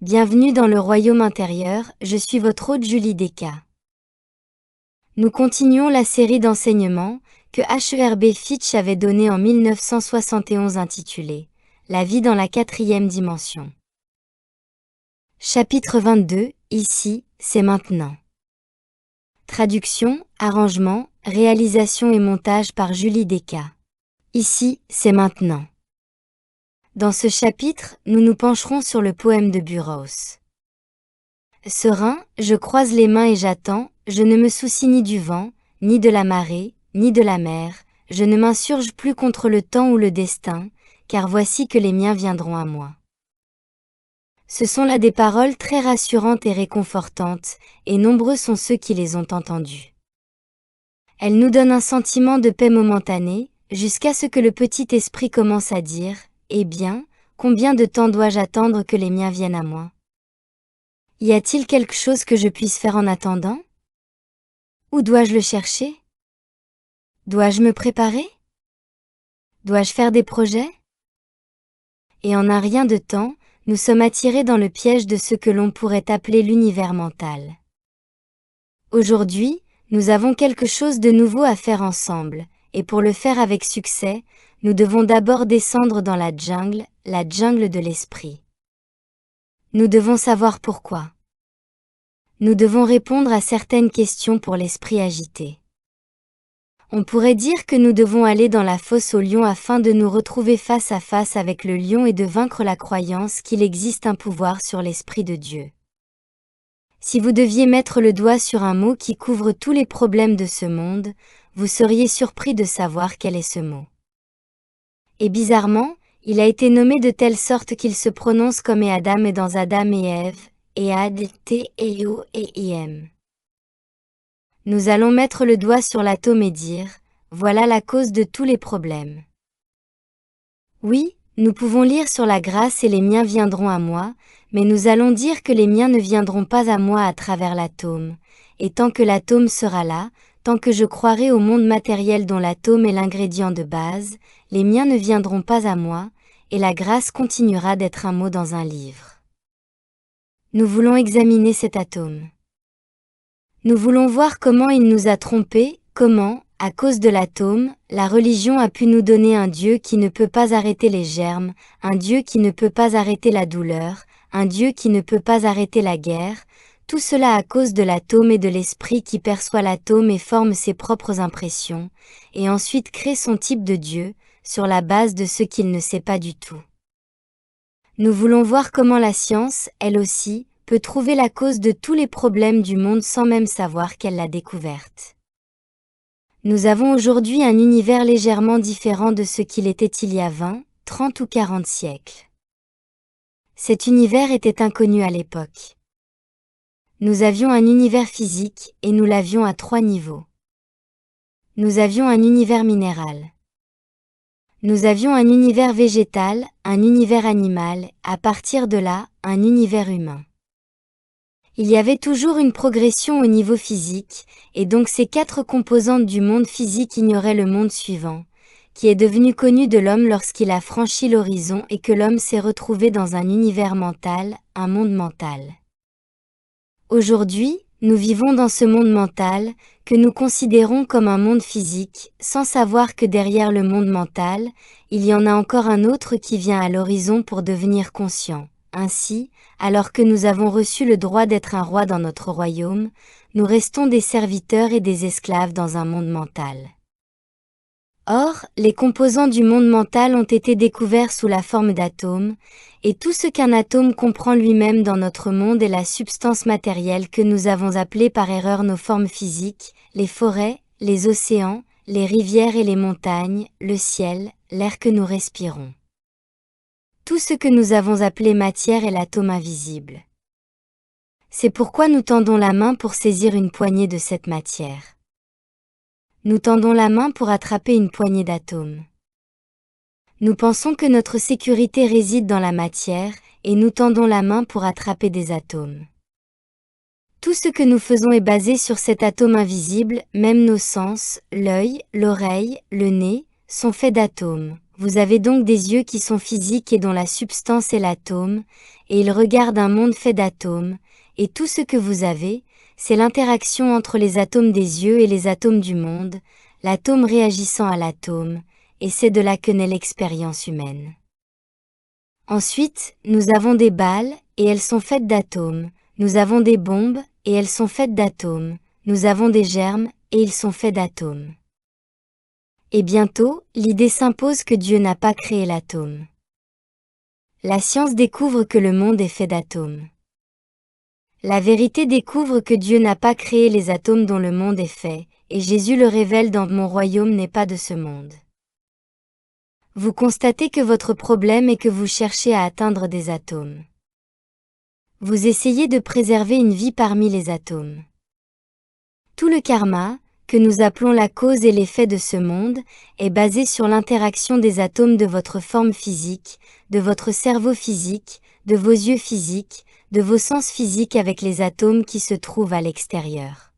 Bienvenue dans le royaume intérieur, je suis votre hôte Julie Desca. Nous continuons la série d'enseignements que Herb Fitch avait donnée en 1971 intitulée « La vie dans la quatrième dimension ». Chapitre 22, ici, c'est maintenant. Traduction, arrangement, réalisation et montage par Julie Desca. Ici, c'est maintenant. Dans ce chapitre, nous nous pencherons sur le poème de Burroughs. Serein, je croise les mains et j'attends, je ne me soucie ni du vent, ni de la marée, ni de la mer, je ne m'insurge plus contre le temps ou le destin, car voici que les miens viendront à moi. Ce sont là des paroles très rassurantes et réconfortantes, et nombreux sont ceux qui les ont entendues. Elles nous donnent un sentiment de paix momentanée, jusqu'à ce que le petit esprit commence à dire « Eh bien, combien de temps dois-je attendre que les miens viennent à moi ? Y a-t-il quelque chose que je puisse faire en attendant ? Où dois-je le chercher ? Dois-je me préparer ? Dois-je faire des projets ? » Et en un rien de temps, nous sommes attirés dans le piège de ce que l'on pourrait appeler l'univers mental. Aujourd'hui, nous avons quelque chose de nouveau à faire ensemble, et pour le faire avec succès, nous devons d'abord descendre dans la jungle de l'esprit. Nous devons savoir pourquoi. Nous devons répondre à certaines questions pour l'esprit agité. On pourrait dire que nous devons aller dans la fosse au lion afin de nous retrouver face à face avec le lion et de vaincre la croyance qu'il existe un pouvoir sur l'Esprit de Dieu. Si vous deviez mettre le doigt sur un mot qui couvre tous les problèmes de ce monde, vous seriez surpris de savoir quel est ce mot. Et bizarrement, il a été nommé de telle sorte qu'il se prononce comme Adam et dans Adam et Ève, et Ad, T, E, O, et I-M. Nous allons mettre le doigt sur l'atome et dire, voilà la cause de tous les problèmes. Oui, nous pouvons lire sur la grâce et les miens viendront à moi, mais nous allons dire que les miens ne viendront pas à moi à travers l'atome, et tant que l'atome sera là, tant que je croirai au monde matériel dont l'atome est l'ingrédient de base, les miens ne viendront pas à moi, et la grâce continuera d'être un mot dans un livre. Nous voulons examiner cet atome. Nous voulons voir comment il nous a trompés, comment, à cause de l'atome, la religion a pu nous donner un Dieu qui ne peut pas arrêter les germes, un Dieu qui ne peut pas arrêter la douleur, un Dieu qui ne peut pas arrêter la guerre, tout cela à cause de l'atome et de l'esprit qui perçoit l'atome et forme ses propres impressions, et ensuite crée son type de Dieu, sur la base de ce qu'il ne sait pas du tout. Nous voulons voir comment la science, elle aussi, peut trouver la cause de tous les problèmes du monde sans même savoir qu'elle l'a découverte. Nous avons aujourd'hui un univers légèrement différent de ce qu'il était il y a 20, 30 ou 40 siècles. Cet univers était inconnu à l'époque. Nous avions un univers physique, et nous l'avions à 3 niveaux. Nous avions un univers minéral. Nous avions un univers végétal, un univers animal, à partir de là, un univers humain. Il y avait toujours une progression au niveau physique, et donc ces 4 composantes du monde physique ignoraient le monde suivant, qui est devenu connu de l'homme lorsqu'il a franchi l'horizon et que l'homme s'est retrouvé dans un univers mental, un monde mental. Aujourd'hui, nous vivons dans ce monde mental, que nous considérons comme un monde physique, sans savoir que derrière le monde mental, il y en a encore un autre qui vient à l'horizon pour devenir conscient. Ainsi, alors que nous avons reçu le droit d'être un roi dans notre royaume, nous restons des serviteurs et des esclaves dans un monde mental. Or, les composants du monde mental ont été découverts sous la forme d'atomes, et tout ce qu'un atome comprend lui-même dans notre monde est la substance matérielle que nous avons appelée par erreur nos formes physiques, les forêts, les océans, les rivières et les montagnes, le ciel, l'air que nous respirons. Tout ce que nous avons appelé matière est l'atome invisible. C'est pourquoi nous tendons la main pour saisir une poignée de cette matière. Nous tendons la main pour attraper une poignée d'atomes. Nous pensons que notre sécurité réside dans la matière, et nous tendons la main pour attraper des atomes. Tout ce que nous faisons est basé sur cet atome invisible, même nos sens, l'œil, l'oreille, le nez, sont faits d'atomes. Vous avez donc des yeux qui sont physiques et dont la substance est l'atome, et il regarde un monde fait d'atomes, et tout ce que vous avez, c'est l'interaction entre les atomes des yeux et les atomes du monde, l'atome réagissant à l'atome, et c'est de là que naît l'expérience humaine. Ensuite, nous avons des balles, et elles sont faites d'atomes, nous avons des bombes, et elles sont faites d'atomes, nous avons des germes, et ils sont faits d'atomes. Et bientôt, l'idée s'impose que Dieu n'a pas créé l'atome. La science découvre que le monde est fait d'atomes. La vérité découvre que Dieu n'a pas créé les atomes dont le monde est fait, et Jésus le révèle dans « Mon royaume n'est pas de ce monde ». Vous constatez que votre problème est que vous cherchez à atteindre des atomes. Vous essayez de préserver une vie parmi les atomes. Tout le karma, que nous appelons la cause et l'effet de ce monde, est basé sur l'interaction des atomes de votre forme physique, de votre cerveau physique, de vos yeux physiques, de vos sens physiques avec les atomes qui se trouvent à l'extérieur.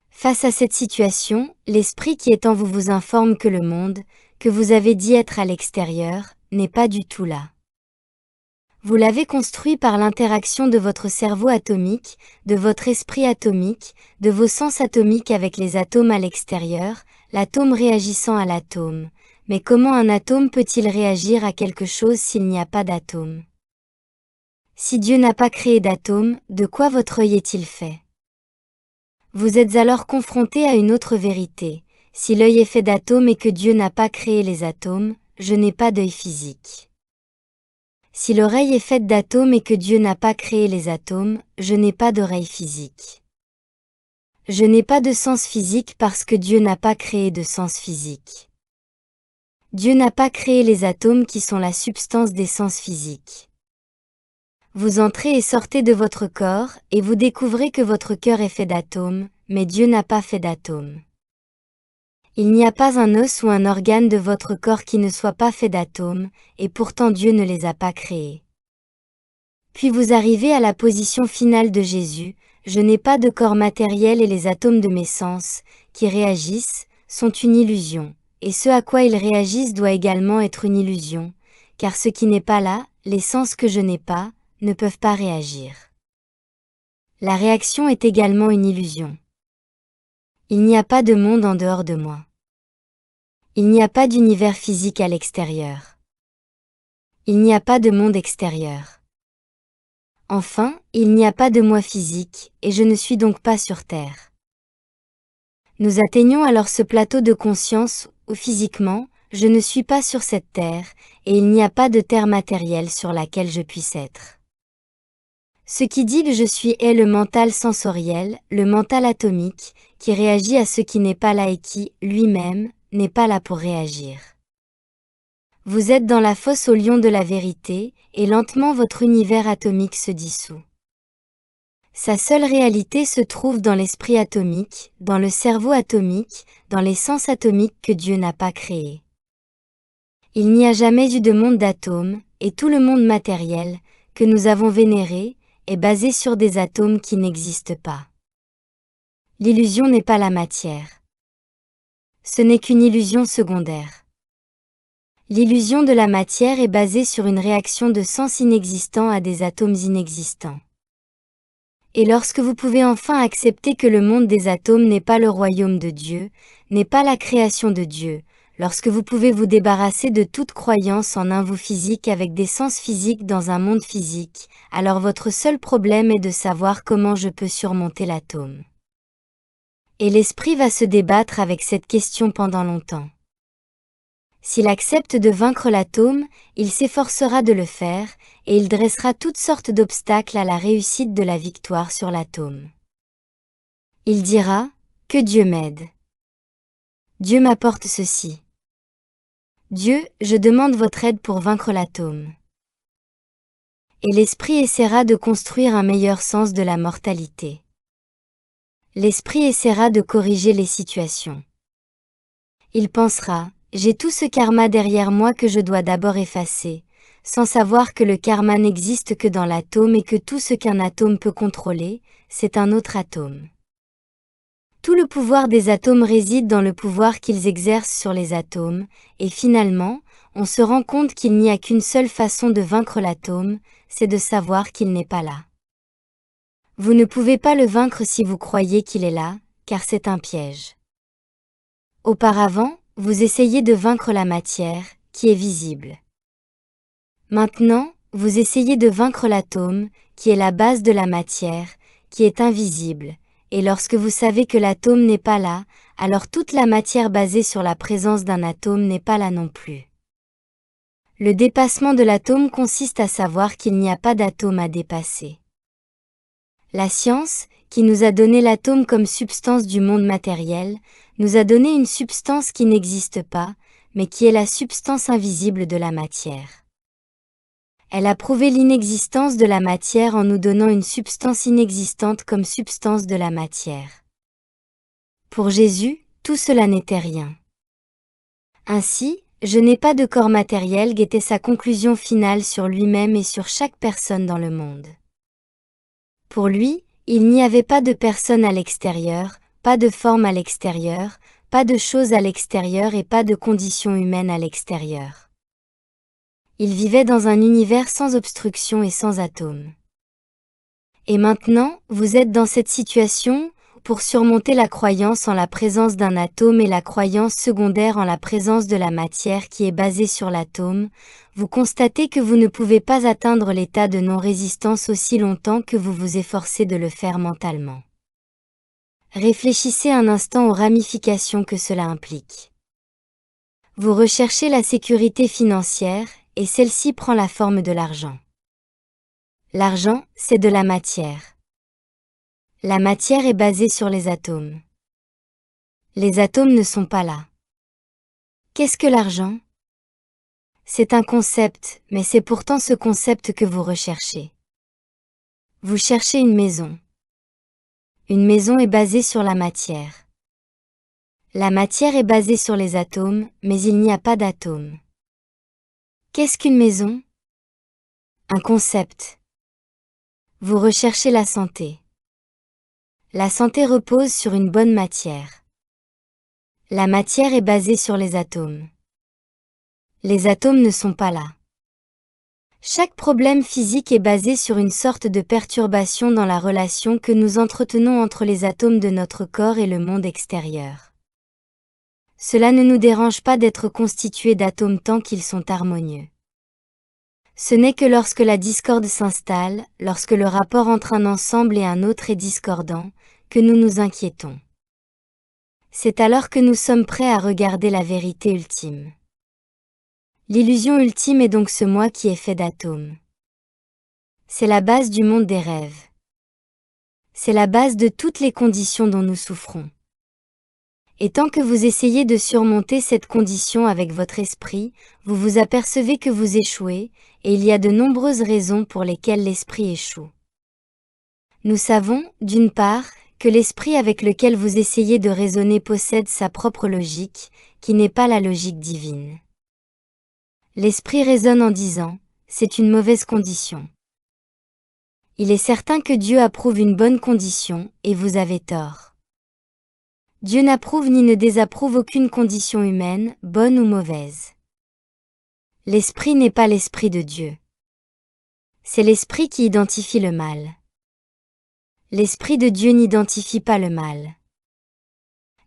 Face à cette situation, l'esprit qui est en vous vous informe que le monde, que vous avez dit être à l'extérieur, n'est pas du tout là. Vous l'avez construit par l'interaction de votre cerveau atomique, de votre esprit atomique, de vos sens atomiques avec les atomes à l'extérieur, l'atome réagissant à l'atome. Mais comment un atome peut-il réagir à quelque chose s'il n'y a pas d'atome? Si Dieu n'a pas créé d'atome, de quoi votre œil est-il fait? Vous êtes alors confronté à une autre vérité. Si l'œil est fait d'atomes et que Dieu n'a pas créé les atomes, je n'ai pas d'œil physique. Si l'oreille est faite d'atomes et que Dieu n'a pas créé les atomes, je n'ai pas d'oreille physique. Je n'ai pas de sens physique parce que Dieu n'a pas créé de sens physique. Dieu n'a pas créé les atomes qui sont la substance des sens physiques. Vous entrez et sortez de votre corps, et vous découvrez que votre cœur est fait d'atomes, mais Dieu n'a pas fait d'atomes. Il n'y a pas un os ou un organe de votre corps qui ne soit pas fait d'atomes, et pourtant Dieu ne les a pas créés. Puis vous arrivez à la position finale de Jésus, je n'ai pas de corps matériel et les atomes de mes sens, qui réagissent, sont une illusion, et ce à quoi ils réagissent doit également être une illusion, car ce qui n'est pas là, les sens que je n'ai pas, ne peuvent pas réagir. La réaction est également une illusion. Il n'y a pas de monde en dehors de moi. Il n'y a pas d'univers physique à l'extérieur. Il n'y a pas de monde extérieur. Enfin, il n'y a pas de moi physique, et je ne suis donc pas sur Terre. Nous atteignons alors ce plateau de conscience où physiquement, je ne suis pas sur cette Terre, et il n'y a pas de terre matérielle sur laquelle je puisse être. Ce qui dit que je suis est le mental sensoriel, le mental atomique, qui réagit à ce qui n'est pas là et qui, lui-même, n'est pas là pour réagir. Vous êtes dans la fosse au lion de la vérité, et lentement votre univers atomique se dissout. Sa seule réalité se trouve dans l'esprit atomique, dans le cerveau atomique, dans les sens atomiques que Dieu n'a pas créés. Il n'y a jamais eu de monde d'atomes, et tout le monde matériel, que nous avons vénéré, est basé sur des atomes qui n'existent pas. L'illusion n'est pas la matière. Ce n'est qu'une illusion secondaire. L'illusion de la matière est basée sur une réaction de sens inexistant à des atomes inexistants. Et lorsque vous pouvez enfin accepter que le monde des atomes n'est pas le royaume de Dieu, n'est pas la création de Dieu, lorsque vous pouvez vous débarrasser de toute croyance en un vous physique avec des sens physiques dans un monde physique, alors votre seul problème est de savoir comment je peux surmonter l'atome. Et l'esprit va se débattre avec cette question pendant longtemps. S'il accepte de vaincre l'atome, il s'efforcera de le faire, et il dressera toutes sortes d'obstacles à la réussite de la victoire sur l'atome. Il dira, que Dieu m'aide. Dieu m'apporte ceci. Dieu, je demande votre aide pour vaincre l'atome. Et l'esprit essaiera de construire un meilleur sens de la mortalité. L'esprit essaiera de corriger les situations. Il pensera, j'ai tout ce karma derrière moi que je dois d'abord effacer, sans savoir que le karma n'existe que dans l'atome et que tout ce qu'un atome peut contrôler, c'est un autre atome. Tout le pouvoir des atomes réside dans le pouvoir qu'ils exercent sur les atomes, et finalement, on se rend compte qu'il n'y a qu'une seule façon de vaincre l'atome, c'est de savoir qu'il n'est pas là. Vous ne pouvez pas le vaincre si vous croyez qu'il est là, car c'est un piège. Auparavant, vous essayez de vaincre la matière, qui est visible. Maintenant, vous essayez de vaincre l'atome, qui est la base de la matière, qui est invisible, et lorsque vous savez que l'atome n'est pas là, alors toute la matière basée sur la présence d'un atome n'est pas là non plus. Le dépassement de l'atome consiste à savoir qu'il n'y a pas d'atome à dépasser. La science, qui nous a donné l'atome comme substance du monde matériel, nous a donné une substance qui n'existe pas, mais qui est la substance invisible de la matière. Elle a prouvé l'inexistence de la matière en nous donnant une substance inexistante comme substance de la matière. Pour Jésus, tout cela n'était rien. Ainsi, je n'ai pas de corps matériel était sa conclusion finale sur lui-même et sur chaque personne dans le monde. Pour lui, il n'y avait pas de personne à l'extérieur, pas de forme à l'extérieur, pas de chose à l'extérieur et pas de condition humaine à l'extérieur. Il vivait dans un univers sans obstruction et sans atomes. Et maintenant, vous êtes dans cette situation, pour surmonter la croyance en la présence d'un atome et la croyance secondaire en la présence de la matière qui est basée sur l'atome, vous constatez que vous ne pouvez pas atteindre l'état de non-résistance aussi longtemps que vous vous efforcez de le faire mentalement. Réfléchissez un instant aux ramifications que cela implique. Vous recherchez la sécurité financière, et celle-ci prend la forme de l'argent. L'argent, c'est de la matière. La matière est basée sur les atomes. Les atomes ne sont pas là. Qu'est-ce que l'argent? C'est un concept, mais c'est pourtant ce concept que vous recherchez. Vous cherchez une maison. Une maison est basée sur la matière. La matière est basée sur les atomes, mais il n'y a pas d'atomes. Qu'est-ce qu'une maison? Un concept. Vous recherchez la santé. La santé repose sur une bonne matière. La matière est basée sur les atomes. Les atomes ne sont pas là. Chaque problème physique est basé sur une sorte de perturbation dans la relation que nous entretenons entre les atomes de notre corps et le monde extérieur. Cela ne nous dérange pas d'être constitués d'atomes tant qu'ils sont harmonieux. Ce n'est que lorsque la discorde s'installe, lorsque le rapport entre un ensemble et un autre est discordant, que nous nous inquiétons. C'est alors que nous sommes prêts à regarder la vérité ultime. L'illusion ultime est donc ce moi qui est fait d'atomes. C'est la base du monde des rêves. C'est la base de toutes les conditions dont nous souffrons. Et tant que vous essayez de surmonter cette condition avec votre esprit, vous vous apercevez que vous échouez, et il y a de nombreuses raisons pour lesquelles l'esprit échoue. Nous savons, d'une part, que l'esprit avec lequel vous essayez de raisonner possède sa propre logique, qui n'est pas la logique divine. L'esprit raisonne en disant, c'est une mauvaise condition. Il est certain que Dieu approuve une bonne condition, et vous avez tort. Dieu n'approuve ni ne désapprouve aucune condition humaine, bonne ou mauvaise. L'esprit n'est pas l'esprit de Dieu. C'est l'esprit qui identifie le mal. L'esprit de Dieu n'identifie pas le mal.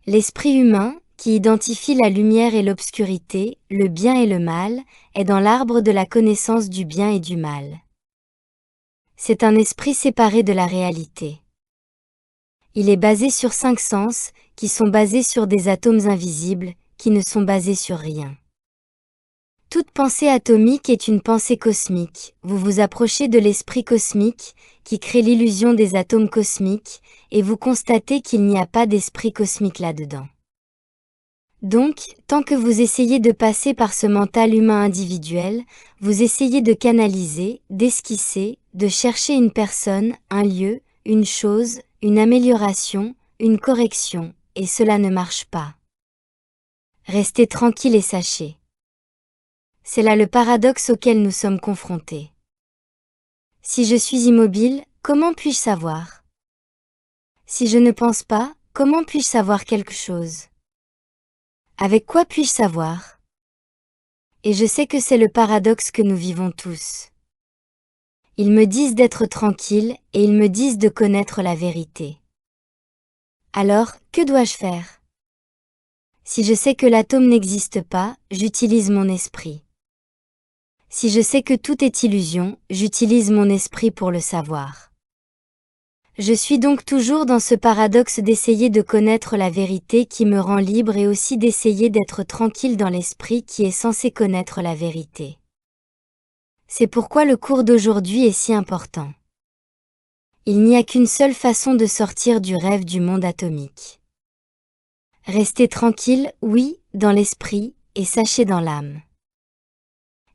L'esprit humain, qui identifie la lumière et l'obscurité, le bien et le mal, est dans l'arbre de la connaissance du bien et du mal. C'est un esprit séparé de la réalité. Il est basé sur 5 sens, qui sont basés sur des atomes invisibles, qui ne sont basés sur rien. Toute pensée atomique est une pensée cosmique, vous vous approchez de l'esprit cosmique, qui crée l'illusion des atomes cosmiques, et vous constatez qu'il n'y a pas d'esprit cosmique là-dedans. Donc, tant que vous essayez de passer par ce mental humain individuel, vous essayez de canaliser, d'esquisser, de chercher une personne, un lieu, une chose, une amélioration, une correction, et cela ne marche pas. Restez tranquille et sachez. C'est là le paradoxe auquel nous sommes confrontés. Si je suis immobile, comment puis-je savoir? Si je ne pense pas, comment puis-je savoir quelque chose? Avec quoi puis-je savoir? Et je sais que c'est le paradoxe que nous vivons tous. Ils me disent d'être tranquille, et ils me disent de connaître la vérité. Alors, que dois-je faire? Si je sais que l'atome n'existe pas, j'utilise mon esprit. Si je sais que tout est illusion, j'utilise mon esprit pour le savoir. Je suis donc toujours dans ce paradoxe d'essayer de connaître la vérité qui me rend libre et aussi d'essayer d'être tranquille dans l'esprit qui est censé connaître la vérité. C'est pourquoi le cours d'aujourd'hui est si important. Il n'y a qu'une seule façon de sortir du rêve du monde atomique. Restez tranquille, oui, dans l'esprit, et sachez dans l'âme.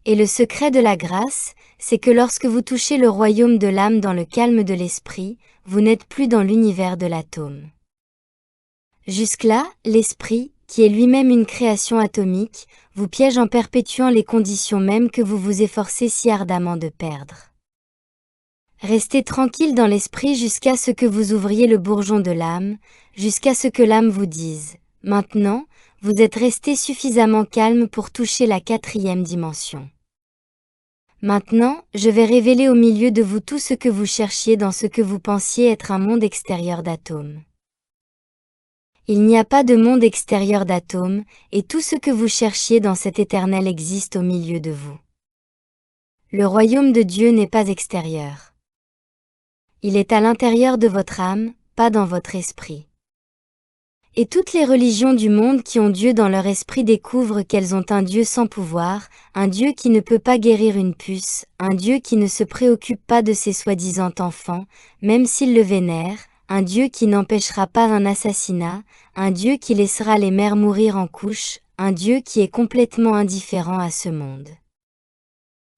Et le secret de la grâce, c'est que lorsque vous touchez le royaume de l'âme dans le calme de l'esprit, vous n'êtes plus dans l'univers de l'atome. Jusque-là, l'esprit, qui est lui-même une création atomique, vous piège en perpétuant les conditions mêmes que vous vous efforcez si ardemment de perdre. Restez tranquille dans l'esprit jusqu'à ce que vous ouvriez le bourgeon de l'âme, jusqu'à ce que l'âme vous dise « Maintenant, vous êtes resté suffisamment calme pour toucher la 4e dimension. Maintenant, je vais révéler au milieu de vous tout ce que vous cherchiez dans ce que vous pensiez être un monde extérieur d'atomes. Il n'y a pas de monde extérieur d'atomes, et tout ce que vous cherchiez dans cet éternel existe au milieu de vous. Le royaume de Dieu n'est pas extérieur. Il est à l'intérieur de votre âme, pas dans votre esprit. Et toutes les religions du monde qui ont Dieu dans leur esprit découvrent qu'elles ont un Dieu sans pouvoir, un Dieu qui ne peut pas guérir une puce, un Dieu qui ne se préoccupe pas de ses soi-disant enfants, même s'ils le vénèrent, un Dieu qui n'empêchera pas un assassinat, un Dieu qui laissera les mères mourir en couche, un Dieu qui est complètement indifférent à ce monde.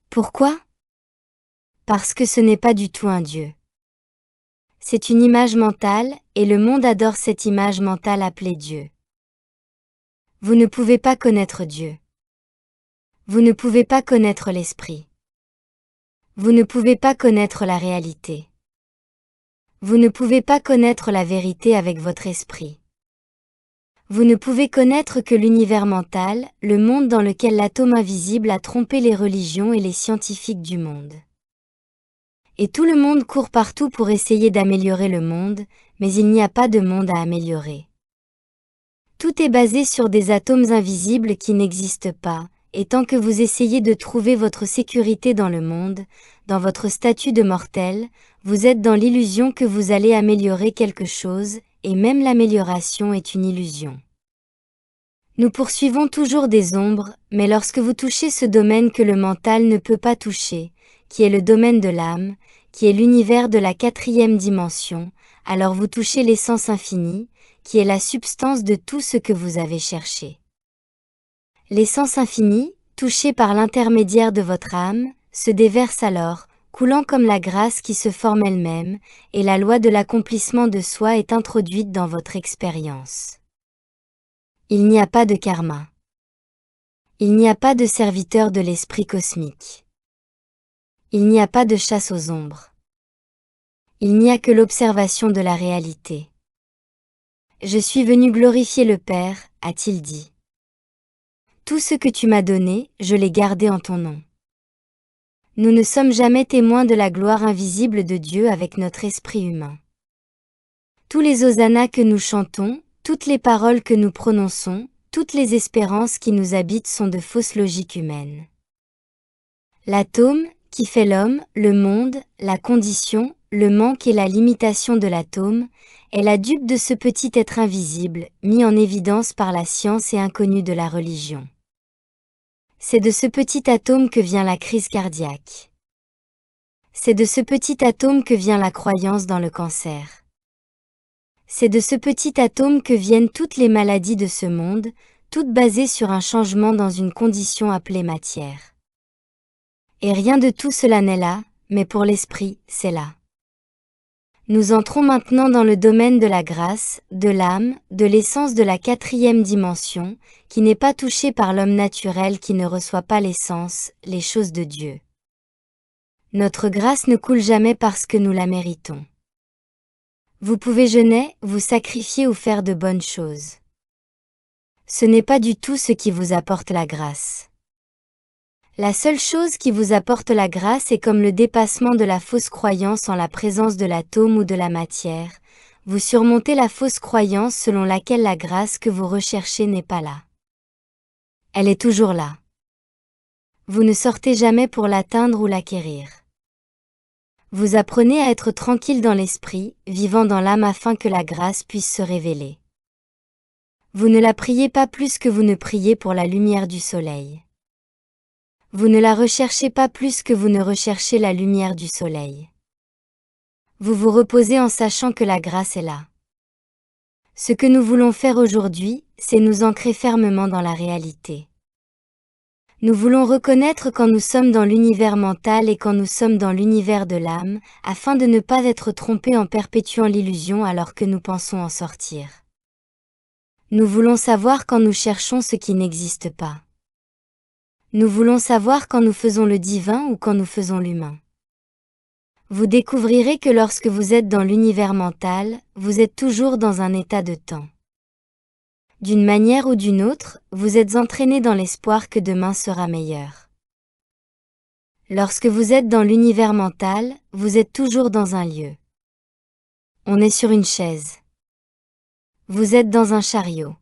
Pourquoi? Parce que ce n'est pas du tout un Dieu. C'est une image mentale, et le monde adore cette image mentale appelée Dieu. Vous ne pouvez pas connaître Dieu. Vous ne pouvez pas connaître l'esprit. Vous ne pouvez pas connaître la réalité. Vous ne pouvez pas connaître la vérité avec votre esprit. Vous ne pouvez connaître que l'univers mental, le monde dans lequel l'atome invisible a trompé les religions et les scientifiques du monde. Et tout le monde court partout pour essayer d'améliorer le monde, mais il n'y a pas de monde à améliorer. Tout est basé sur des atomes invisibles qui n'existent pas, et tant que vous essayez de trouver votre sécurité dans le monde, dans votre statut de mortel, vous êtes dans l'illusion que vous allez améliorer quelque chose, et même l'amélioration est une illusion. Nous poursuivons toujours des ombres, mais lorsque vous touchez ce domaine que le mental ne peut pas toucher, qui est le domaine de l'âme, qui est l'univers de la 4e dimension, alors vous touchez l'essence infinie, qui est la substance de tout ce que vous avez cherché. L'essence infinie, touchée par l'intermédiaire de votre âme, se déverse alors, coulant comme la grâce qui se forme elle-même, et la loi de l'accomplissement de soi est introduite dans votre expérience. Il n'y a pas de karma. Il n'y a pas de serviteur de l'esprit cosmique. Il n'y a pas de chasse aux ombres. Il n'y a que l'observation de la réalité. Je suis venu glorifier le Père, a-t-il dit. Tout ce que tu m'as donné, je l'ai gardé en ton nom. Nous ne sommes jamais témoins de la gloire invisible de Dieu avec notre esprit humain. Tous les hosannas que nous chantons, toutes les paroles que nous prononçons, toutes les espérances qui nous habitent sont de fausses logiques humaines. L'atome, qui fait l'homme, le monde, la condition, le manque et la limitation de l'atome, est la dupe de ce petit être invisible, mis en évidence par la science et inconnu de la religion. C'est de ce petit atome que vient la crise cardiaque. C'est de ce petit atome que vient la croyance dans le cancer. C'est de ce petit atome que viennent toutes les maladies de ce monde, toutes basées sur un changement dans une condition appelée matière. Et rien de tout cela n'est là, mais pour l'esprit, c'est là. Nous entrons maintenant dans le domaine de la grâce, de l'âme, de l'essence de la 4e dimension, qui n'est pas touchée par l'homme naturel qui ne reçoit pas l'essence, les choses de Dieu. Notre grâce ne coule jamais parce que nous la méritons. Vous pouvez jeûner, vous sacrifier ou faire de bonnes choses. Ce n'est pas du tout ce qui vous apporte la grâce. La seule chose qui vous apporte la grâce est comme le dépassement de la fausse croyance en la présence de l'atome ou de la matière. Vous surmontez la fausse croyance selon laquelle la grâce que vous recherchez n'est pas là. Elle est toujours là. Vous ne sortez jamais pour l'atteindre ou l'acquérir. Vous apprenez à être tranquille dans l'esprit, vivant dans l'âme afin que la grâce puisse se révéler. Vous ne la priez pas plus que vous ne priez pour la lumière du soleil. Vous ne la recherchez pas plus que vous ne recherchez la lumière du soleil. Vous vous reposez en sachant que la grâce est là. Ce que nous voulons faire aujourd'hui, c'est nous ancrer fermement dans la réalité. Nous voulons reconnaître quand nous sommes dans l'univers mental et quand nous sommes dans l'univers de l'âme, afin de ne pas être trompés en perpétuant l'illusion alors que nous pensons en sortir. Nous voulons savoir quand nous cherchons ce qui n'existe pas. Nous voulons savoir quand nous faisons le divin ou quand nous faisons l'humain. Vous découvrirez que lorsque vous êtes dans l'univers mental, vous êtes toujours dans un état de temps. D'une manière ou d'une autre, vous êtes entraîné dans l'espoir que demain sera meilleur. Lorsque vous êtes dans l'univers mental, vous êtes toujours dans un lieu. On est sur une chaise. Vous êtes dans un chariot.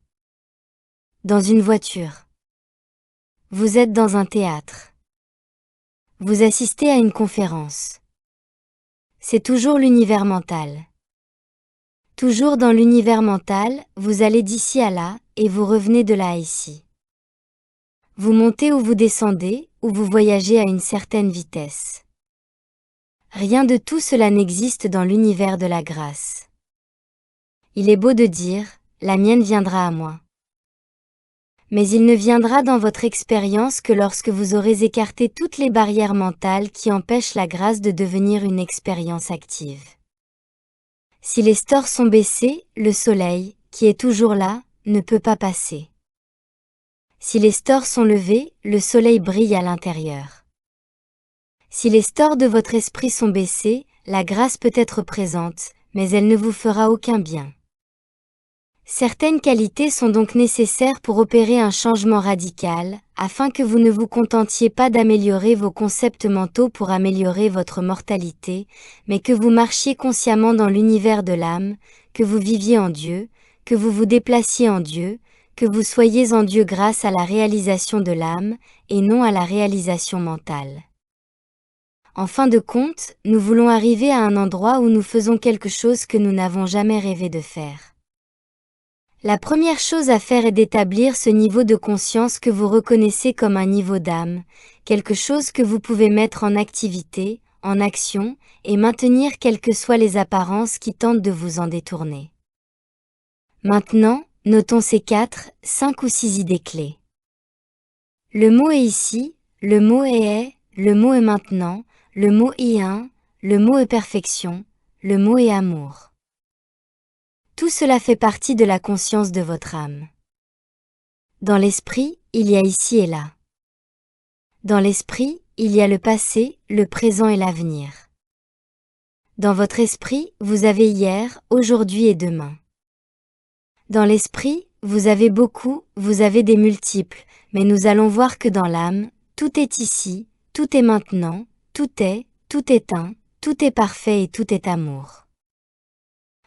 Dans une voiture. Vous êtes dans un théâtre. Vous assistez à une conférence. C'est toujours l'univers mental. Toujours dans l'univers mental, vous allez d'ici à là, et vous revenez de là à ici. Vous montez ou vous descendez, ou vous voyagez à une certaine vitesse. Rien de tout cela n'existe dans l'univers de la grâce. Il est beau de dire, la mienne viendra à moi. Mais il ne viendra dans votre expérience que lorsque vous aurez écarté toutes les barrières mentales qui empêchent la grâce de devenir une expérience active. Si les stores sont baissés, le soleil, qui est toujours là, ne peut pas passer. Si les stores sont levés, le soleil brille à l'intérieur. Si les stores de votre esprit sont baissés, la grâce peut être présente, mais elle ne vous fera aucun bien. Certaines qualités sont donc nécessaires pour opérer un changement radical, afin que vous ne vous contentiez pas d'améliorer vos concepts mentaux pour améliorer votre mortalité, mais que vous marchiez consciemment dans l'univers de l'âme, que vous viviez en Dieu, que vous vous déplaciez en Dieu, que vous soyez en Dieu grâce à la réalisation de l'âme, et non à la réalisation mentale. En fin de compte, nous voulons arriver à un endroit où nous faisons quelque chose que nous n'avons jamais rêvé de faire. La première chose à faire est d'établir ce niveau de conscience que vous reconnaissez comme un niveau d'âme, quelque chose que vous pouvez mettre en activité, en action, et maintenir quelles que soient les apparences qui tentent de vous en détourner. Maintenant, notons ces 4, 5 ou 6 idées clés. Le mot est ici, le mot est, le mot est maintenant, le mot est un, le mot est perfection, le mot est amour. Tout cela fait partie de la conscience de votre âme. Dans l'esprit, il y a ici et là. Dans l'esprit, il y a le passé, le présent et l'avenir. Dans votre esprit, vous avez hier, aujourd'hui et demain. Dans l'esprit, vous avez beaucoup, vous avez des multiples, mais nous allons voir que dans l'âme, tout est ici, tout est maintenant, tout est un, tout est parfait et tout est amour.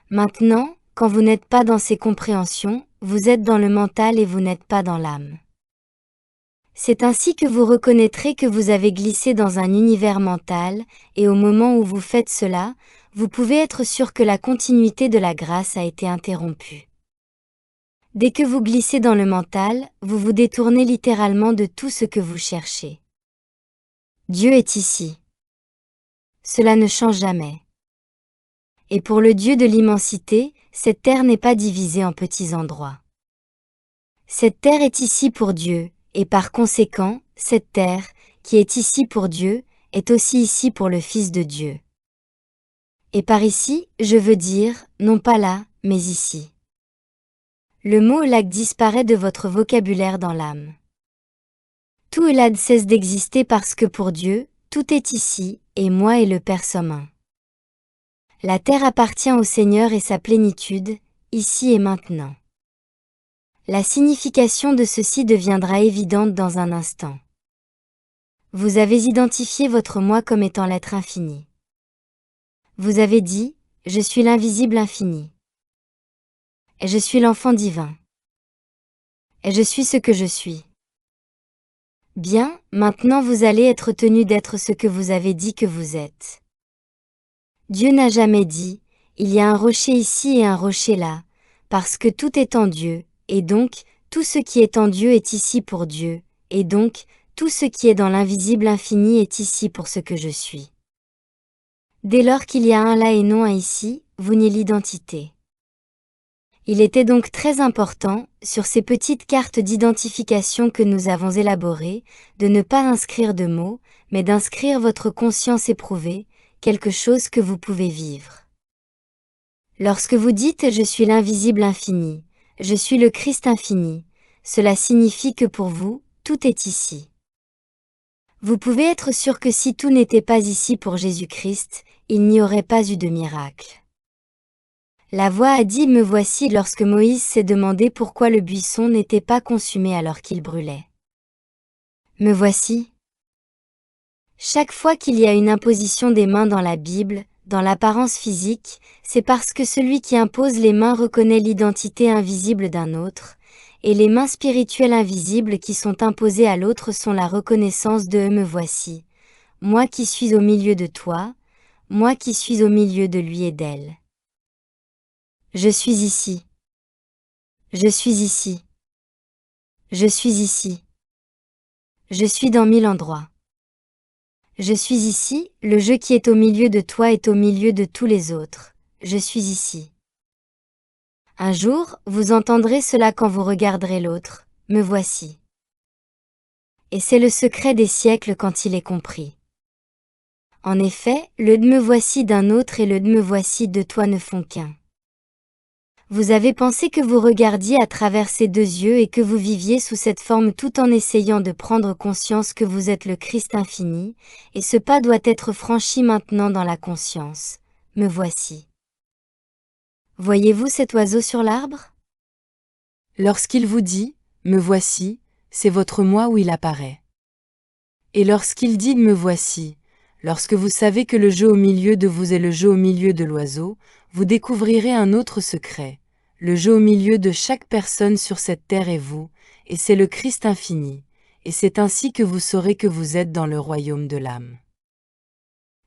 Maintenant, quand vous n'êtes pas dans ces compréhensions, vous êtes dans le mental et vous n'êtes pas dans l'âme. C'est ainsi que vous reconnaîtrez que vous avez glissé dans un univers mental, et au moment où vous faites cela, vous pouvez être sûr que la continuité de la grâce a été interrompue. Dès que vous glissez dans le mental, vous vous détournez littéralement de tout ce que vous cherchez. Dieu est ici. Cela ne change jamais. Et pour le Dieu de l'immensité, cette terre n'est pas divisée en petits endroits. Cette terre est ici pour Dieu, et par conséquent, cette terre, qui est ici pour Dieu, est aussi ici pour le Fils de Dieu. Et par ici, je veux dire, non pas là, mais ici. Le mot Elad disparaît de votre vocabulaire dans l'âme. Tout Elad cesse d'exister parce que pour Dieu, tout est ici, et moi et le Père sommes un. La terre appartient au Seigneur et sa plénitude, ici et maintenant. La signification de ceci deviendra évidente dans un instant. Vous avez identifié votre moi comme étant l'être infini. Vous avez dit, je suis l'invisible infini. Et je suis l'enfant divin. Et je suis ce que je suis. Bien, maintenant vous allez être tenu d'être ce que vous avez dit que vous êtes. Dieu n'a jamais dit, il y a un rocher ici et un rocher là, parce que tout est en Dieu, et donc, tout ce qui est en Dieu est ici pour Dieu, et donc, tout ce qui est dans l'invisible infini est ici pour ce que je suis. Dès lors qu'il y a un là et non un ici, vous niez l'identité. Il était donc très important, sur ces petites cartes d'identification que nous avons élaborées, de ne pas inscrire de mots, mais d'inscrire votre conscience éprouvée, quelque chose que vous pouvez vivre. Lorsque vous dites « Je suis l'invisible infini »,« Je suis le Christ infini », cela signifie que pour vous, tout est ici. Vous pouvez être sûr que si tout n'était pas ici pour Jésus-Christ, il n'y aurait pas eu de miracle. La voix a dit « Me voici » lorsque Moïse s'est demandé pourquoi le buisson n'était pas consumé alors qu'il brûlait. Me voici. Chaque fois qu'il y a une imposition des mains dans la Bible, dans l'apparence physique, c'est parce que celui qui impose les mains reconnaît l'identité invisible d'un autre, et les mains spirituelles invisibles qui sont imposées à l'autre sont la reconnaissance de « Me voici », moi qui suis au milieu de toi, moi qui suis au milieu de lui et d'elle. Je suis ici. Je suis ici. Je suis ici. Je suis dans 1000 endroits. Je suis ici, le je qui est au milieu de toi est au milieu de tous les autres. Je suis ici. Un jour, vous entendrez cela quand vous regarderez l'autre, me voici. Et c'est le secret des siècles quand il est compris. En effet, le me voici d'un autre et le me voici de toi ne font qu'un. Vous avez pensé que vous regardiez à travers ces deux yeux et que vous viviez sous cette forme tout en essayant de prendre conscience que vous êtes le Christ infini, et ce pas doit être franchi maintenant dans la conscience. Me voici. Voyez-vous cet oiseau sur l'arbre? Lorsqu'il vous dit « Me voici », c'est votre moi où il apparaît. Et lorsqu'il dit « Me voici », lorsque vous savez que le jeu au milieu de vous est le jeu au milieu de l'oiseau, vous découvrirez un autre secret. Le jeu au milieu de chaque personne sur cette terre est vous, et c'est le Christ infini, et c'est ainsi que vous saurez que vous êtes dans le royaume de l'âme.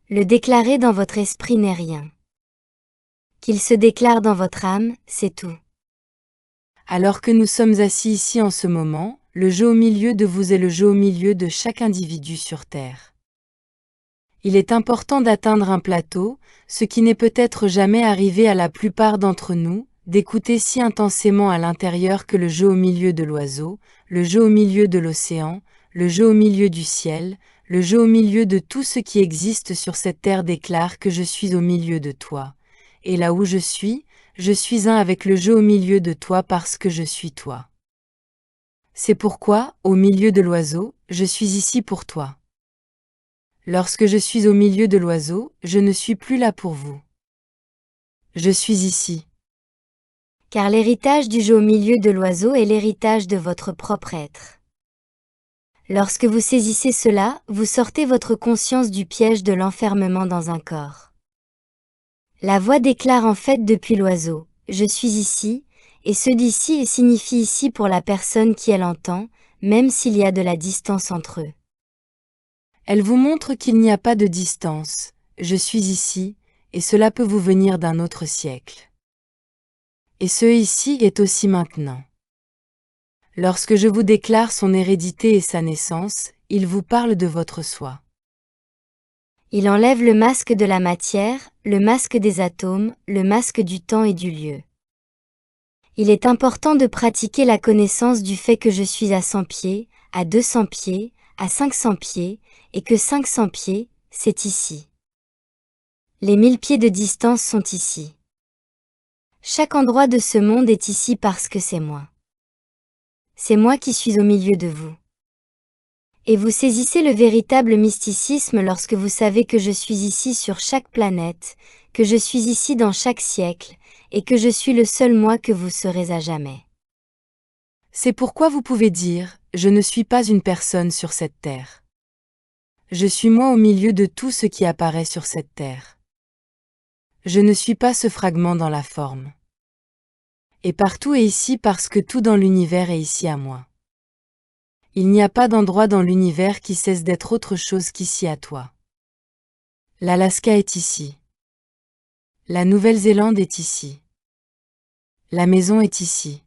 Le déclarer dans votre esprit n'est rien. Qu'il se déclare dans votre âme, c'est tout. Alors que nous sommes assis ici en ce moment, le jeu au milieu de vous est le jeu au milieu de chaque individu sur terre. Il est important d'atteindre un plateau, ce qui n'est peut-être jamais arrivé à la plupart d'entre nous, d'écouter si intensément à l'intérieur que le jeu au milieu de l'oiseau, le jeu au milieu de l'océan, le jeu au milieu du ciel, le jeu au milieu de tout ce qui existe sur cette terre déclare que je suis au milieu de toi. Et là où je suis un avec le jeu au milieu de toi parce que je suis toi. C'est pourquoi, au milieu de l'oiseau, je suis ici pour toi. Lorsque je suis au milieu de l'oiseau, je ne suis plus là pour vous. Je suis ici. Car l'héritage du jeu au milieu de l'oiseau est l'héritage de votre propre être. Lorsque vous saisissez cela, vous sortez votre conscience du piège de l'enfermement dans un corps. La voix déclare en fait depuis l'oiseau, « Je suis ici », et ce d'ici signifie ici pour la personne qui elle entend, même s'il y a de la distance entre eux. Elle vous montre qu'il n'y a pas de distance, je suis ici, et cela peut vous venir d'un autre siècle. Et ce ici est aussi maintenant. Lorsque je vous déclare son hérédité et sa naissance, il vous parle de votre soi. Il enlève le masque de la matière, le masque des atomes, le masque du temps et du lieu. Il est important de pratiquer la connaissance du fait que je suis à 100 pieds, à 200 pieds, à 500 pieds, et que 500 pieds, c'est ici. Les 1000 pieds de distance sont ici. Chaque endroit de ce monde est ici parce que c'est moi. C'est moi qui suis au milieu de vous. Et vous saisissez le véritable mysticisme lorsque vous savez que je suis ici sur chaque planète, que je suis ici dans chaque siècle, et que je suis le seul moi que vous serez à jamais. C'est pourquoi vous pouvez dire, je ne suis pas une personne sur cette terre. Je suis moi au milieu de tout ce qui apparaît sur cette terre. Je ne suis pas ce fragment dans la forme. Et partout est ici parce que tout dans l'univers est ici à moi. Il n'y a pas d'endroit dans l'univers qui cesse d'être autre chose qu'ici à toi. L'Alaska est ici. La Nouvelle-Zélande est ici. La maison est ici.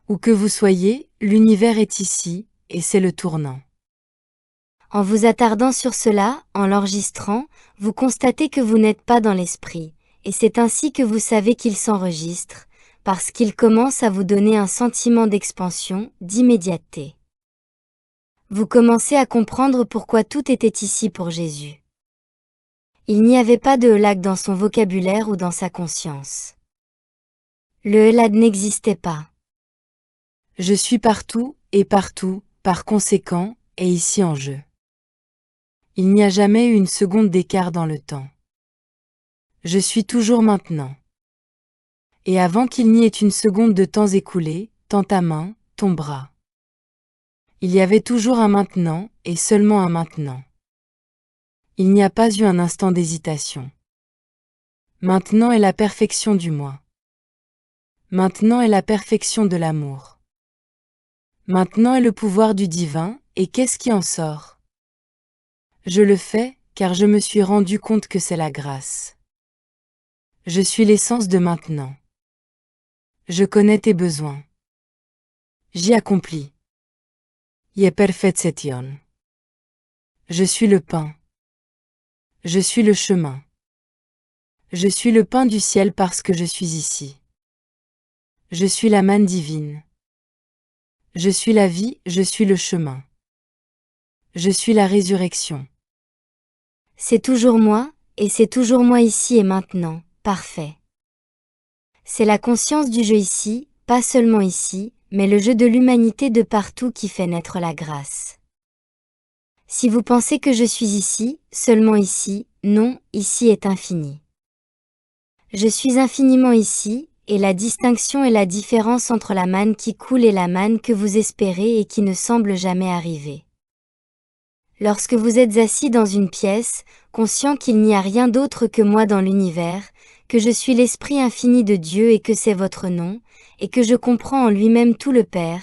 Où que vous soyez, l'univers est ici, et c'est le tournant. En vous attardant sur cela, en l'enregistrant, vous constatez que vous n'êtes pas dans l'esprit, et c'est ainsi que vous savez qu'il s'enregistre, parce qu'il commence à vous donner un sentiment d'expansion, d'immédiateté. Vous commencez à comprendre pourquoi tout était ici pour Jésus. Il n'y avait pas de Elad dans son vocabulaire ou dans sa conscience. Le Elad n'existait pas. Je suis partout, et partout, par conséquent, est ici en jeu. Il n'y a jamais eu une seconde d'écart dans le temps. Je suis toujours maintenant. Et avant qu'il n'y ait une seconde de temps écoulé, tends ta main, ton bras. Il y avait toujours un maintenant, et seulement un maintenant. Il n'y a pas eu un instant d'hésitation. Maintenant est la perfection du moi. Maintenant est la perfection de l'amour. Maintenant est le pouvoir du divin, et qu'est-ce qui en sort? Je le fais, car je me suis rendu compte que c'est la grâce. Je suis l'essence de maintenant. Je connais tes besoins. J'y accomplis. Je perfección. Je suis le pain. Je suis le chemin. Je suis le pain du ciel parce que je suis ici. Je suis la manne divine. Je suis la vie, je suis le chemin. Je suis la résurrection. C'est toujours moi, et c'est toujours moi ici et maintenant, parfait. C'est la conscience du jeu ici, pas seulement ici, mais le jeu de l'humanité de partout qui fait naître la grâce. Si vous pensez que je suis ici, seulement ici, non, ici est infini. Je suis infiniment ici, et la distinction est la différence entre la manne qui coule et la manne que vous espérez et qui ne semble jamais arriver. Lorsque vous êtes assis dans une pièce, conscient qu'il n'y a rien d'autre que moi dans l'univers, que je suis l'Esprit infini de Dieu et que c'est votre nom, et que je comprends en lui-même tout le Père,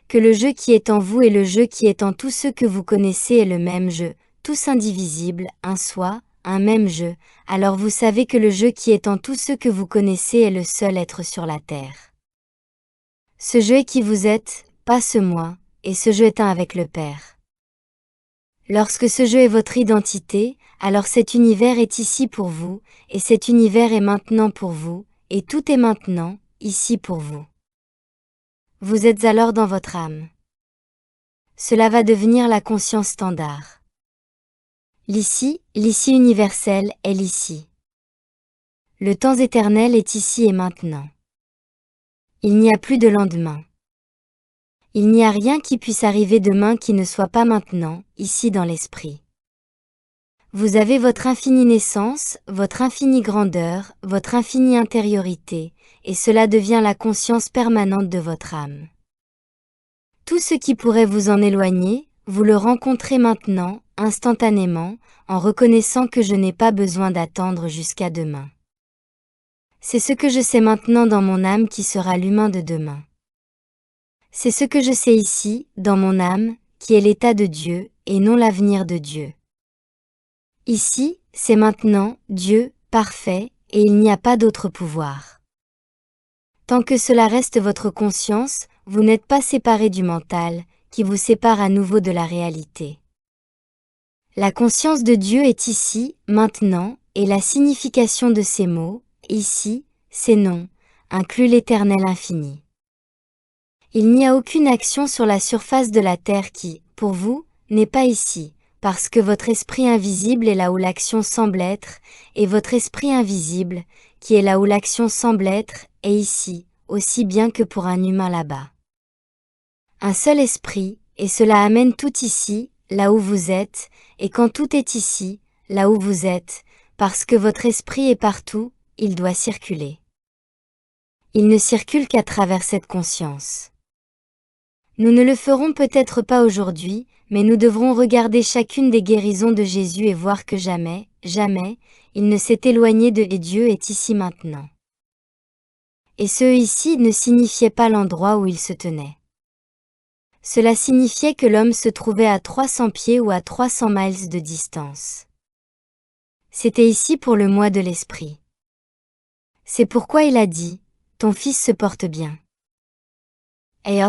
que le jeu qui est en vous et le jeu qui est en tous ceux que vous connaissez est le même jeu, tous indivisibles, un soi, un même jeu, alors vous savez que le jeu qui est en tous ceux que vous connaissez est le seul être sur la terre. Ce jeu est qui vous êtes, pas ce moi, et ce jeu est un avec le Père. Lorsque ce jeu est votre identité, alors cet univers est ici pour vous, et cet univers est maintenant pour vous, et tout est maintenant, ici pour vous. Vous êtes alors dans votre âme. Cela va devenir la conscience standard. L'ici universel est l'ici. Le temps éternel est ici et maintenant. Il n'y a plus de lendemain. Il n'y a rien qui puisse arriver demain qui ne soit pas maintenant, ici dans l'esprit. Vous avez votre infinie naissance, votre infinie grandeur, votre infinie intériorité, et cela devient la conscience permanente de votre âme. Tout ce qui pourrait vous en éloigner, vous le rencontrez maintenant, instantanément, en reconnaissant que je n'ai pas besoin d'attendre jusqu'à demain. C'est ce que je sais maintenant dans mon âme qui sera l'humain de demain. C'est ce que je sais ici, dans mon âme, qui est l'état de Dieu, et non l'avenir de Dieu. Ici, c'est maintenant, Dieu, parfait, et il n'y a pas d'autre pouvoir. Tant que cela reste votre conscience, vous n'êtes pas séparé du mental, qui vous sépare à nouveau de la réalité. La conscience de Dieu est ici, maintenant, et la signification de ces mots, ici, ces noms, inclut l'éternel infini. Il n'y a aucune action sur la surface de la terre qui, pour vous, n'est pas ici, parce que votre esprit invisible est là où l'action semble être, et votre esprit invisible, qui est là où l'action semble être, est ici, aussi bien que pour un humain là-bas. Un seul esprit, et cela amène tout ici, là où vous êtes, et quand tout est ici, là où vous êtes, parce que votre esprit est partout, il doit circuler. Il ne circule qu'à travers cette conscience. Nous ne le ferons peut-être pas aujourd'hui, Mais nous devrons regarder chacune des guérisons de Jésus et voir que jamais, jamais, il ne s'est éloigné de et Dieu est ici maintenant. Et ce ici ne signifiait pas l'endroit où il se tenait. Cela signifiait que l'homme se trouvait à 300 pieds ou à 300 miles de distance. C'était ici pour le moi de l'esprit. C'est pourquoi il a dit, ton fils se porte bien. Et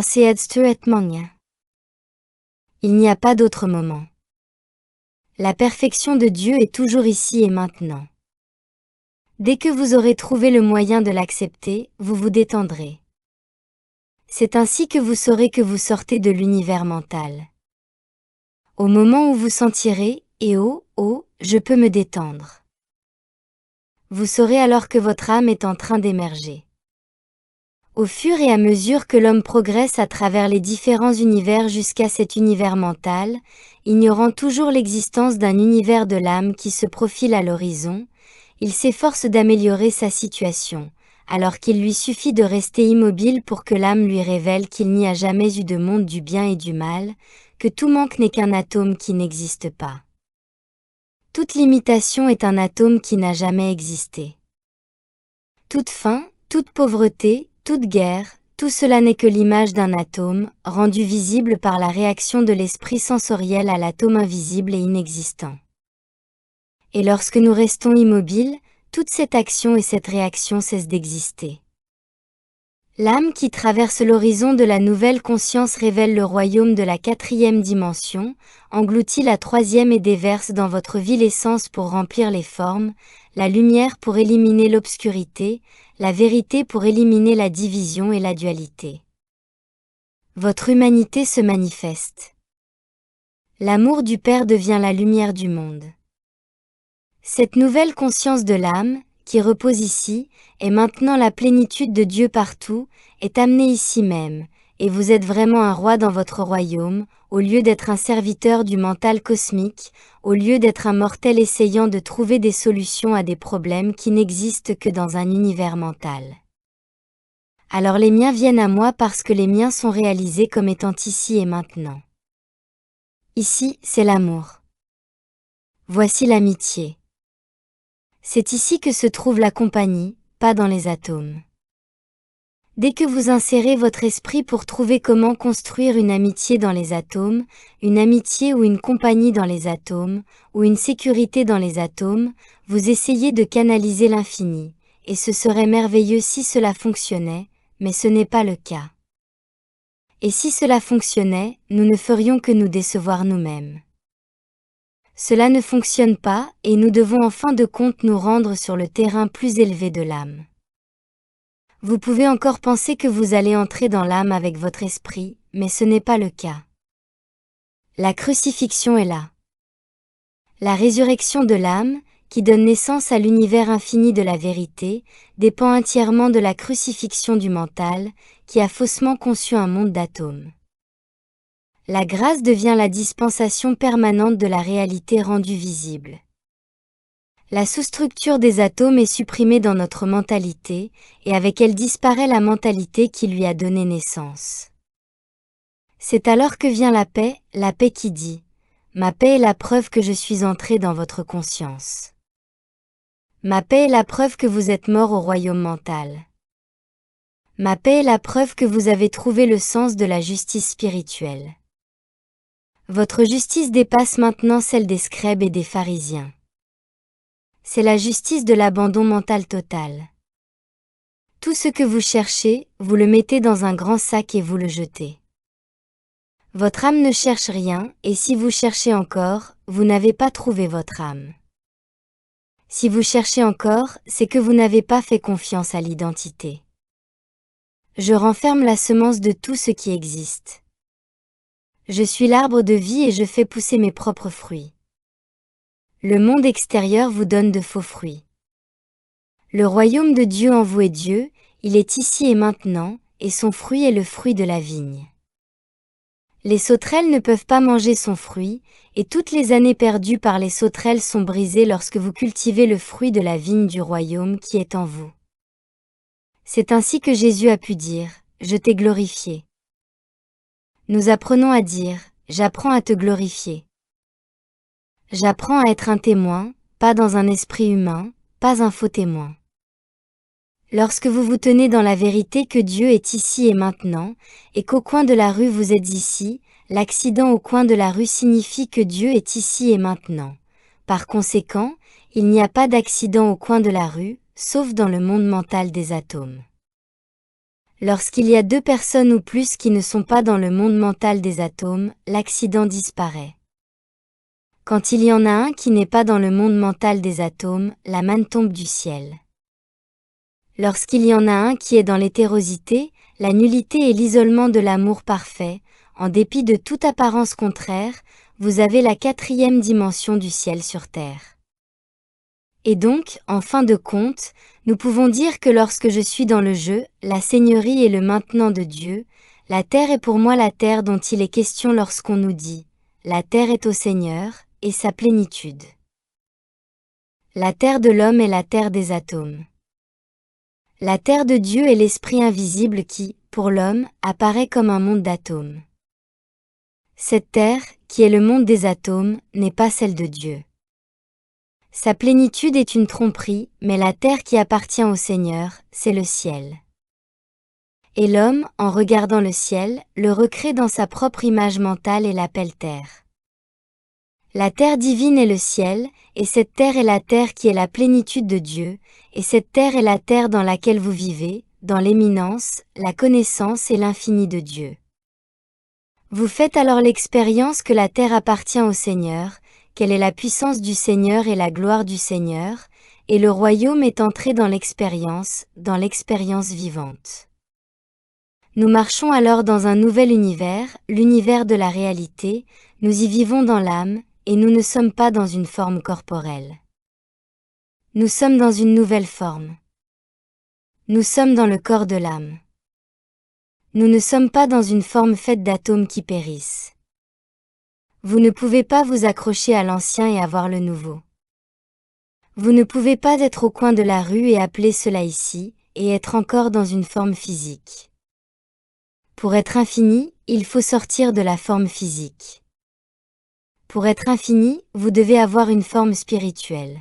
il n'y a pas d'autre moment. La perfection de Dieu est toujours ici et maintenant. Dès que vous aurez trouvé le moyen de l'accepter, vous vous détendrez. C'est ainsi que vous saurez que vous sortez de l'univers mental. Au moment où vous sentirez, et oh, je peux me détendre. Vous saurez alors que votre âme est en train d'émerger. Au fur et à mesure que l'homme progresse à travers les différents univers jusqu'à cet univers mental, ignorant toujours l'existence d'un univers de l'âme qui se profile à l'horizon, il s'efforce d'améliorer sa situation, alors qu'il lui suffit de rester immobile pour que l'âme lui révèle qu'il n'y a jamais eu de monde du bien et du mal, que tout manque n'est qu'un atome qui n'existe pas. Toute limitation est un atome qui n'a jamais existé. Toute faim, toute pauvreté, toute guerre, tout cela n'est que l'image d'un atome, rendu visible par la réaction de l'esprit sensoriel à l'atome invisible et inexistant. Et lorsque nous restons immobiles, toute cette action et cette réaction cessent d'exister. L'âme qui traverse l'horizon de la nouvelle conscience révèle le royaume de la 4e dimension, engloutit la 3e et déverse dans votre vie l'essence pour remplir les formes, la lumière pour éliminer l'obscurité, la vérité pour éliminer la division et la dualité. Votre humanité se manifeste. L'amour du Père devient la lumière du monde. Cette nouvelle conscience de l'âme, qui repose ici, est maintenant la plénitude de Dieu partout, est amenée ici même, et vous êtes vraiment un roi dans votre royaume, au lieu d'être un serviteur du mental cosmique, au lieu d'être un mortel essayant de trouver des solutions à des problèmes qui n'existent que dans un univers mental. Alors les miens viennent à moi parce que les miens sont réalisés comme étant ici et maintenant. Ici, c'est l'amour. Voici l'amitié. C'est ici que se trouve la compagnie, pas dans les atomes. Dès que vous insérez votre esprit pour trouver comment construire une amitié dans les atomes, une amitié ou une compagnie dans les atomes, ou une sécurité dans les atomes, vous essayez de canaliser l'infini, et ce serait merveilleux si cela fonctionnait, mais ce n'est pas le cas. Et si cela fonctionnait, nous ne ferions que nous décevoir nous-mêmes. Cela ne fonctionne pas, et nous devons en fin de compte nous rendre sur le terrain plus élevé de l'âme. Vous pouvez encore penser que vous allez entrer dans l'âme avec votre esprit, mais ce n'est pas le cas. La crucifixion est là. La résurrection de l'âme, qui donne naissance à l'univers infini de la vérité, dépend entièrement de la crucifixion du mental, qui a faussement conçu un monde d'atomes. La grâce devient la dispensation permanente de la réalité rendue visible. La sous-structure des atomes est supprimée dans notre mentalité, et avec elle disparaît la mentalité qui lui a donné naissance. C'est alors que vient la paix qui dit « Ma paix est la preuve que je suis entré dans votre conscience. Ma paix est la preuve que vous êtes mort au royaume mental. Ma paix est la preuve que vous avez trouvé le sens de la justice spirituelle. Votre justice dépasse maintenant celle des scribes et des pharisiens. C'est la justice de l'abandon mental total. Tout ce que vous cherchez, vous le mettez dans un grand sac et vous le jetez. Votre âme ne cherche rien, et si vous cherchez encore, vous n'avez pas trouvé votre âme. Si vous cherchez encore, c'est que vous n'avez pas fait confiance à l'identité. Je renferme la semence de tout ce qui existe. Je suis l'arbre de vie et je fais pousser mes propres fruits. Le monde extérieur vous donne de faux fruits. Le royaume de Dieu en vous est Dieu, il est ici et maintenant, et son fruit est le fruit de la vigne. Les sauterelles ne peuvent pas manger son fruit, et toutes les années perdues par les sauterelles sont brisées lorsque vous cultivez le fruit de la vigne du royaume qui est en vous. C'est ainsi que Jésus a pu dire, « Je t'ai glorifié ». Nous apprenons à dire, j'apprends à te glorifier. J'apprends à être un témoin, pas dans un esprit humain, pas un faux témoin. Lorsque vous vous tenez dans la vérité que Dieu est ici et maintenant, et qu'au coin de la rue vous êtes ici, l'accident au coin de la rue signifie que Dieu est ici et maintenant. Par conséquent, il n'y a pas d'accident au coin de la rue, sauf dans le monde mental des atomes. Lorsqu'il y a deux personnes ou plus qui ne sont pas dans le monde mental des atomes, l'accident disparaît. Quand il y en a un qui n'est pas dans le monde mental des atomes, la manne tombe du ciel. Lorsqu'il y en a un qui est dans l'hétérosité, la nullité et l'isolement de l'amour parfait, en dépit de toute apparence contraire, vous avez la quatrième dimension du ciel sur terre. Et donc, en fin de compte, nous pouvons dire que lorsque je suis dans le jeu, la seigneurie et le maintenant de Dieu, la terre est pour moi la terre dont il est question lorsqu'on nous dit « La terre est au Seigneur, et sa plénitude ». La terre de l'homme est la terre des atomes. La terre de Dieu est l'esprit invisible qui, pour l'homme, apparaît comme un monde d'atomes. Cette terre, qui est le monde des atomes, n'est pas celle de Dieu. Sa plénitude est une tromperie, mais la terre qui appartient au Seigneur, c'est le ciel. Et l'homme, en regardant le ciel, le recrée dans sa propre image mentale et l'appelle terre. La terre divine est le ciel, et cette terre est la terre qui est la plénitude de Dieu, et cette terre est la terre dans laquelle vous vivez, dans l'éminence, la connaissance et l'infini de Dieu. Vous faites alors l'expérience que la terre appartient au Seigneur, qu'elle est la puissance du Seigneur et la gloire du Seigneur, et le royaume est entré dans l'expérience vivante. Nous marchons alors dans un nouvel univers, l'univers de la réalité, nous y vivons dans l'âme, et nous ne sommes pas dans une forme corporelle. Nous sommes dans une nouvelle forme. Nous sommes dans le corps de l'âme. Nous ne sommes pas dans une forme faite d'atomes qui périssent. Vous ne pouvez pas vous accrocher à l'ancien et avoir le nouveau. Vous ne pouvez pas être au coin de la rue et appeler cela ici, et être encore dans une forme physique. Pour être infini, il faut sortir de la forme physique. Pour être infini, vous devez avoir une forme spirituelle.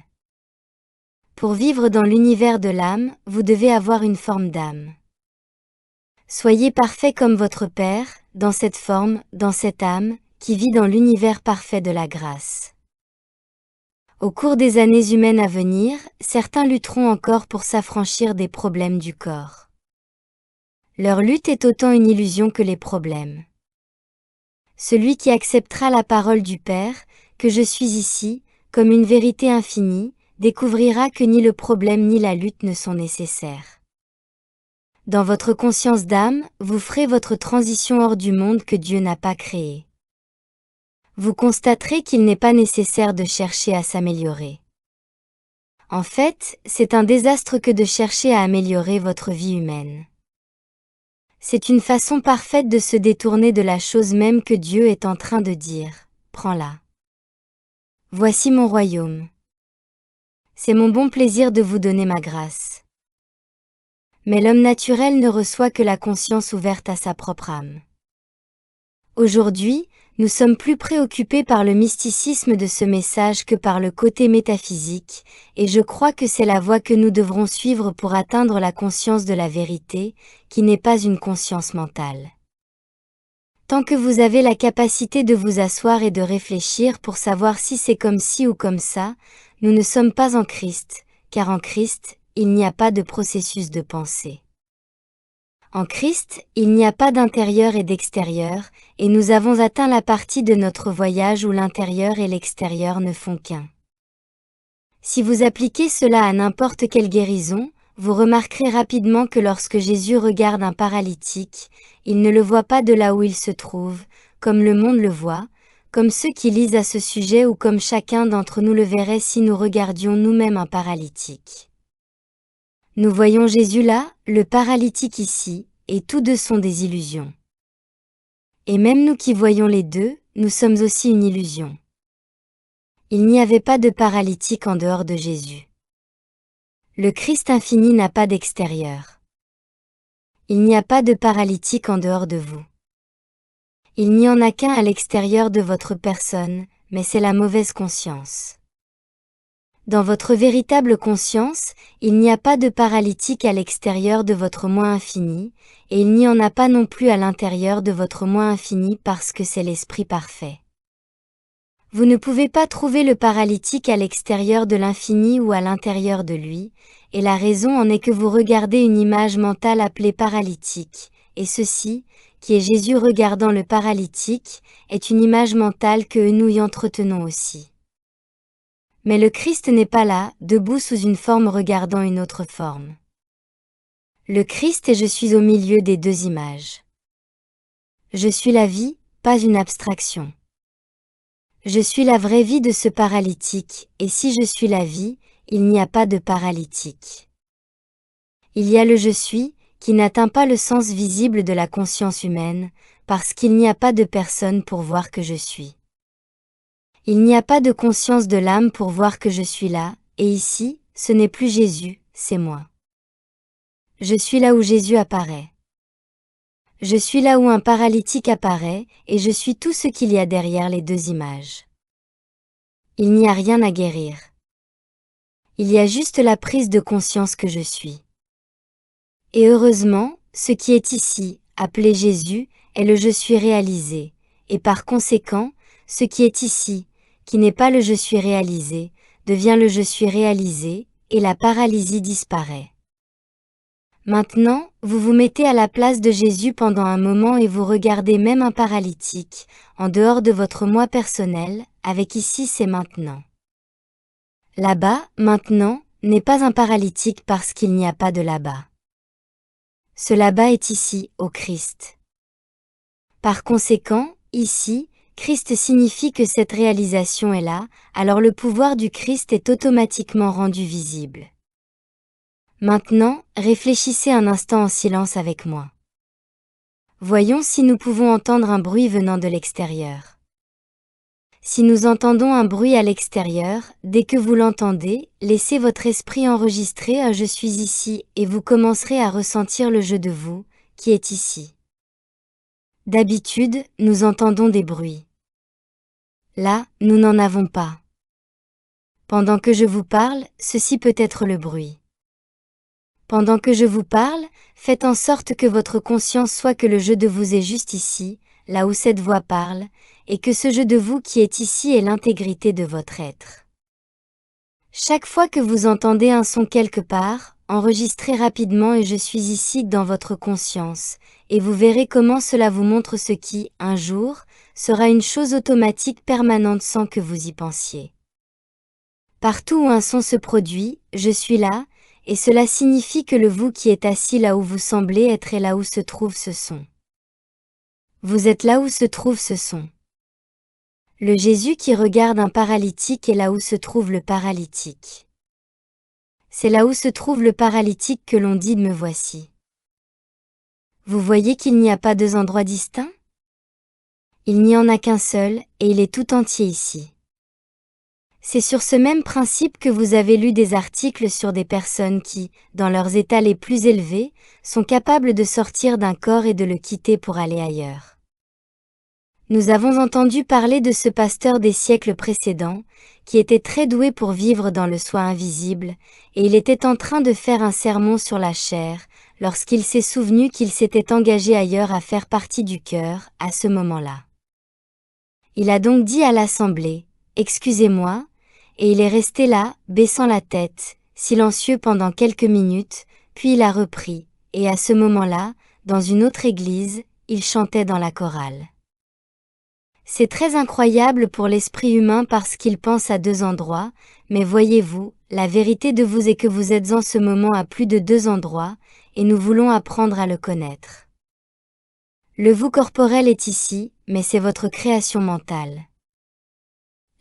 Pour vivre dans l'univers de l'âme, vous devez avoir une forme d'âme. Soyez parfait comme votre Père, dans cette forme, dans cette âme, qui vit dans l'univers parfait de la grâce. Au cours des années humaines à venir, certains lutteront encore pour s'affranchir des problèmes du corps. Leur lutte est autant une illusion que les problèmes. Celui qui acceptera la parole du Père, que je suis ici, comme une vérité infinie, découvrira que ni le problème ni la lutte ne sont nécessaires. Dans votre conscience d'âme, vous ferez votre transition hors du monde que Dieu n'a pas créé. Vous constaterez qu'il n'est pas nécessaire de chercher à s'améliorer. En fait, c'est un désastre que de chercher à améliorer votre vie humaine. C'est une façon parfaite de se détourner de la chose même que Dieu est en train de dire, prends-la. Voici mon royaume. C'est mon bon plaisir de vous donner ma grâce. Mais l'homme naturel ne reçoit que la conscience ouverte à sa propre âme. Aujourd'hui, nous sommes plus préoccupés par le mysticisme de ce message que par le côté métaphysique, et je crois que c'est la voie que nous devrons suivre pour atteindre la conscience de la vérité, qui n'est pas une conscience mentale. Tant que vous avez la capacité de vous asseoir et de réfléchir pour savoir si c'est comme ci ou comme ça, nous ne sommes pas en Christ, car en Christ, il n'y a pas de processus de pensée. En Christ, il n'y a pas d'intérieur et d'extérieur, et nous avons atteint la partie de notre voyage où l'intérieur et l'extérieur ne font qu'un. Si vous appliquez cela à n'importe quelle guérison, vous remarquerez rapidement que lorsque Jésus regarde un paralytique, il ne le voit pas de là où il se trouve, comme le monde le voit, comme ceux qui lisent à ce sujet ou comme chacun d'entre nous le verrait si nous regardions nous-mêmes un paralytique. Nous voyons Jésus là, le paralytique ici, et tous deux sont des illusions. Et même nous qui voyons les deux, nous sommes aussi une illusion. Il n'y avait pas de paralytique en dehors de Jésus. Le Christ infini n'a pas d'extérieur. Il n'y a pas de paralytique en dehors de vous. Il n'y en a qu'un à l'extérieur de votre personne, mais c'est la mauvaise conscience. Dans votre véritable conscience, il n'y a pas de paralytique à l'extérieur de votre moi infini, et il n'y en a pas non plus à l'intérieur de votre moi infini parce que c'est l'esprit parfait. Vous ne pouvez pas trouver le paralytique à l'extérieur de l'infini ou à l'intérieur de lui, et la raison en est que vous regardez une image mentale appelée paralytique, et ceci, qui est Jésus regardant le paralytique, est une image mentale que nous y entretenons aussi. Mais le Christ n'est pas là, debout sous une forme regardant une autre forme. Le Christ et je suis au milieu des deux images. Je suis la vie, pas une abstraction. Je suis la vraie vie de ce paralytique, et si je suis la vie, il n'y a pas de paralytique. Il y a le je suis, qui n'atteint pas le sens visible de la conscience humaine, parce qu'il n'y a pas de personne pour voir que je suis. Il n'y a pas de conscience de l'âme pour voir que je suis là, et ici, ce n'est plus Jésus, c'est moi. Je suis là où Jésus apparaît. Je suis là où un paralytique apparaît, et je suis tout ce qu'il y a derrière les deux images. Il n'y a rien à guérir. Il y a juste la prise de conscience que je suis. Et heureusement, ce qui est ici, appelé Jésus, est le je suis réalisé, et par conséquent, ce qui est ici, qui n'est pas le je suis réalisé, devient le je suis réalisé, et la paralysie disparaît. Maintenant, vous vous mettez à la place de Jésus pendant un moment et vous regardez même un paralytique, en dehors de votre moi personnel, avec ici c'est maintenant. Là-bas, maintenant, n'est pas un paralytique parce qu'il n'y a pas de là-bas. Ce là-bas est ici, au Christ. Par conséquent, ici, Christ signifie que cette réalisation est là, alors le pouvoir du Christ est automatiquement rendu visible. Maintenant, réfléchissez un instant en silence avec moi. Voyons si nous pouvons entendre un bruit venant de l'extérieur. Si nous entendons un bruit à l'extérieur, dès que vous l'entendez, laissez votre esprit enregistrer un « je suis ici » et vous commencerez à ressentir le je de vous, qui est ici. D'habitude, nous entendons des bruits. Là, nous n'en avons pas. Pendant que je vous parle, ceci peut être le bruit. Pendant que je vous parle, faites en sorte que votre conscience soit que le je de vous est juste ici, là où cette voix parle, et que ce je de vous qui est ici est l'intégrité de votre être. Chaque fois que vous entendez un son quelque part, enregistrez rapidement et je suis ici dans votre conscience, et vous verrez comment cela vous montre ce qui, un jour, sera une chose automatique permanente sans que vous y pensiez. Partout où un son se produit, je suis là, et cela signifie que le vous qui est assis là où vous semblez être est là où se trouve ce son. Vous êtes là où se trouve ce son. Le Jésus qui regarde un paralytique est là où se trouve le paralytique. C'est là où se trouve le paralytique que l'on dit « me voici ». Vous voyez qu'il n'y a pas deux endroits distincts? Il n'y en a qu'un seul, et il est tout entier ici. C'est sur ce même principe que vous avez lu des articles sur des personnes qui, dans leurs états les plus élevés, sont capables de sortir d'un corps et de le quitter pour aller ailleurs. Nous avons entendu parler de ce pasteur des siècles précédents, qui était très doué pour vivre dans le soi invisible, et il était en train de faire un sermon sur la chair, lorsqu'il s'est souvenu qu'il s'était engagé ailleurs à faire partie du cœur, à ce moment-là. Il a donc dit à l'assemblée, « Excusez-moi », et il est resté là, baissant la tête, silencieux pendant quelques minutes, puis il a repris, et à ce moment-là, dans une autre église, il chantait dans la chorale. C'est très incroyable pour l'esprit humain parce qu'il pense à deux endroits, mais voyez-vous, la vérité de vous est que vous êtes en ce moment à plus de deux endroits, et nous voulons apprendre à le connaître. Le vous corporel est ici, mais c'est votre création mentale.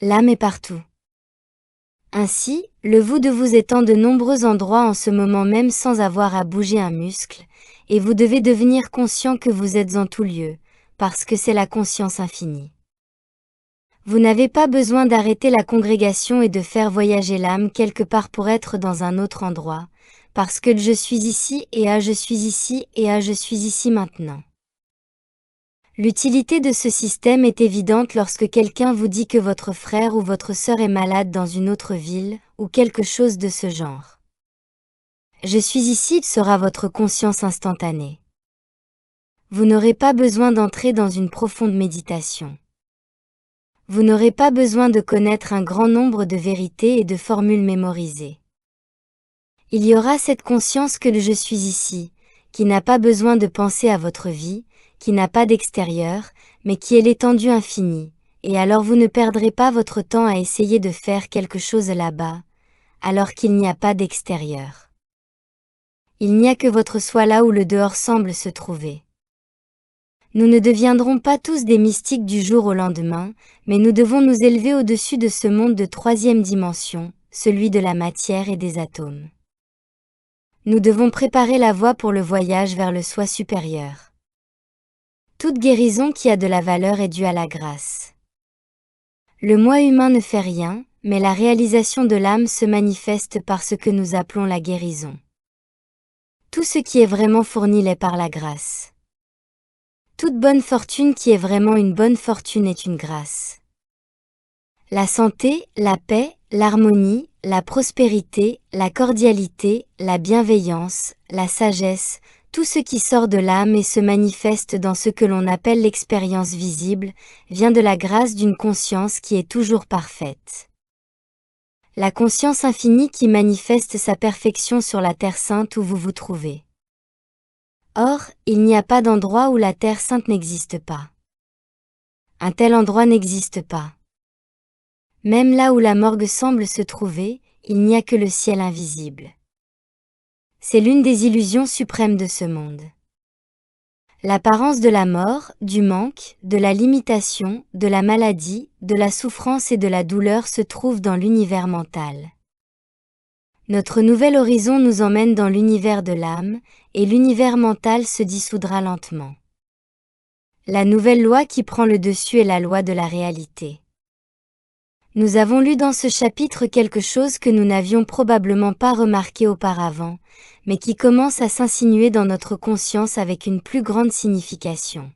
L'âme est partout. Ainsi, le vous de vous est en de nombreux endroits en ce moment même sans avoir à bouger un muscle, et vous devez devenir conscient que vous êtes en tout lieu, parce que c'est la conscience infinie. Vous n'avez pas besoin d'arrêter la congrégation et de faire voyager l'âme quelque part pour être dans un autre endroit, parce que je suis ici et je suis ici et je suis ici maintenant. L'utilité de ce système est évidente lorsque quelqu'un vous dit que votre frère ou votre sœur est malade dans une autre ville, ou quelque chose de ce genre. Je suis ici sera votre conscience instantanée. Vous n'aurez pas besoin d'entrer dans une profonde méditation. Vous n'aurez pas besoin de connaître un grand nombre de vérités et de formules mémorisées. Il y aura cette conscience que le je suis ici, qui n'a pas besoin de penser à votre vie, qui n'a pas d'extérieur, mais qui est l'étendue infinie, et alors vous ne perdrez pas votre temps à essayer de faire quelque chose là-bas, alors qu'il n'y a pas d'extérieur. Il n'y a que votre soi là où le dehors semble se trouver. Nous ne deviendrons pas tous des mystiques du jour au lendemain, mais nous devons nous élever au-dessus de ce monde de troisième dimension, celui de la matière et des atomes. Nous devons préparer la voie pour le voyage vers le soi supérieur. Toute guérison qui a de la valeur est due à la grâce. Le moi humain ne fait rien, mais la réalisation de l'âme se manifeste par ce que nous appelons la guérison. Tout ce qui est vraiment fourni l'est par la grâce. Toute bonne fortune qui est vraiment une bonne fortune est une grâce. La santé, la paix, l'harmonie, la prospérité, la cordialité, la bienveillance, la sagesse, tout ce qui sort de l'âme et se manifeste dans ce que l'on appelle l'expérience visible, vient de la grâce d'une conscience qui est toujours parfaite. La conscience infinie qui manifeste sa perfection sur la terre sainte où vous vous trouvez. Or, il n'y a pas d'endroit où la terre sainte n'existe pas. Un tel endroit n'existe pas. Même là où la morgue semble se trouver, il n'y a que le ciel invisible. C'est l'une des illusions suprêmes de ce monde. L'apparence de la mort, du manque, de la limitation, de la maladie, de la souffrance et de la douleur se trouve dans l'univers mental. Notre nouvel horizon nous emmène dans l'univers de l'âme, et l'univers mental se dissoudra lentement. La nouvelle loi qui prend le dessus est la loi de la réalité. Nous avons lu dans ce chapitre quelque chose que nous n'avions probablement pas remarqué auparavant, mais qui commence à s'insinuer dans notre conscience avec une plus grande signification.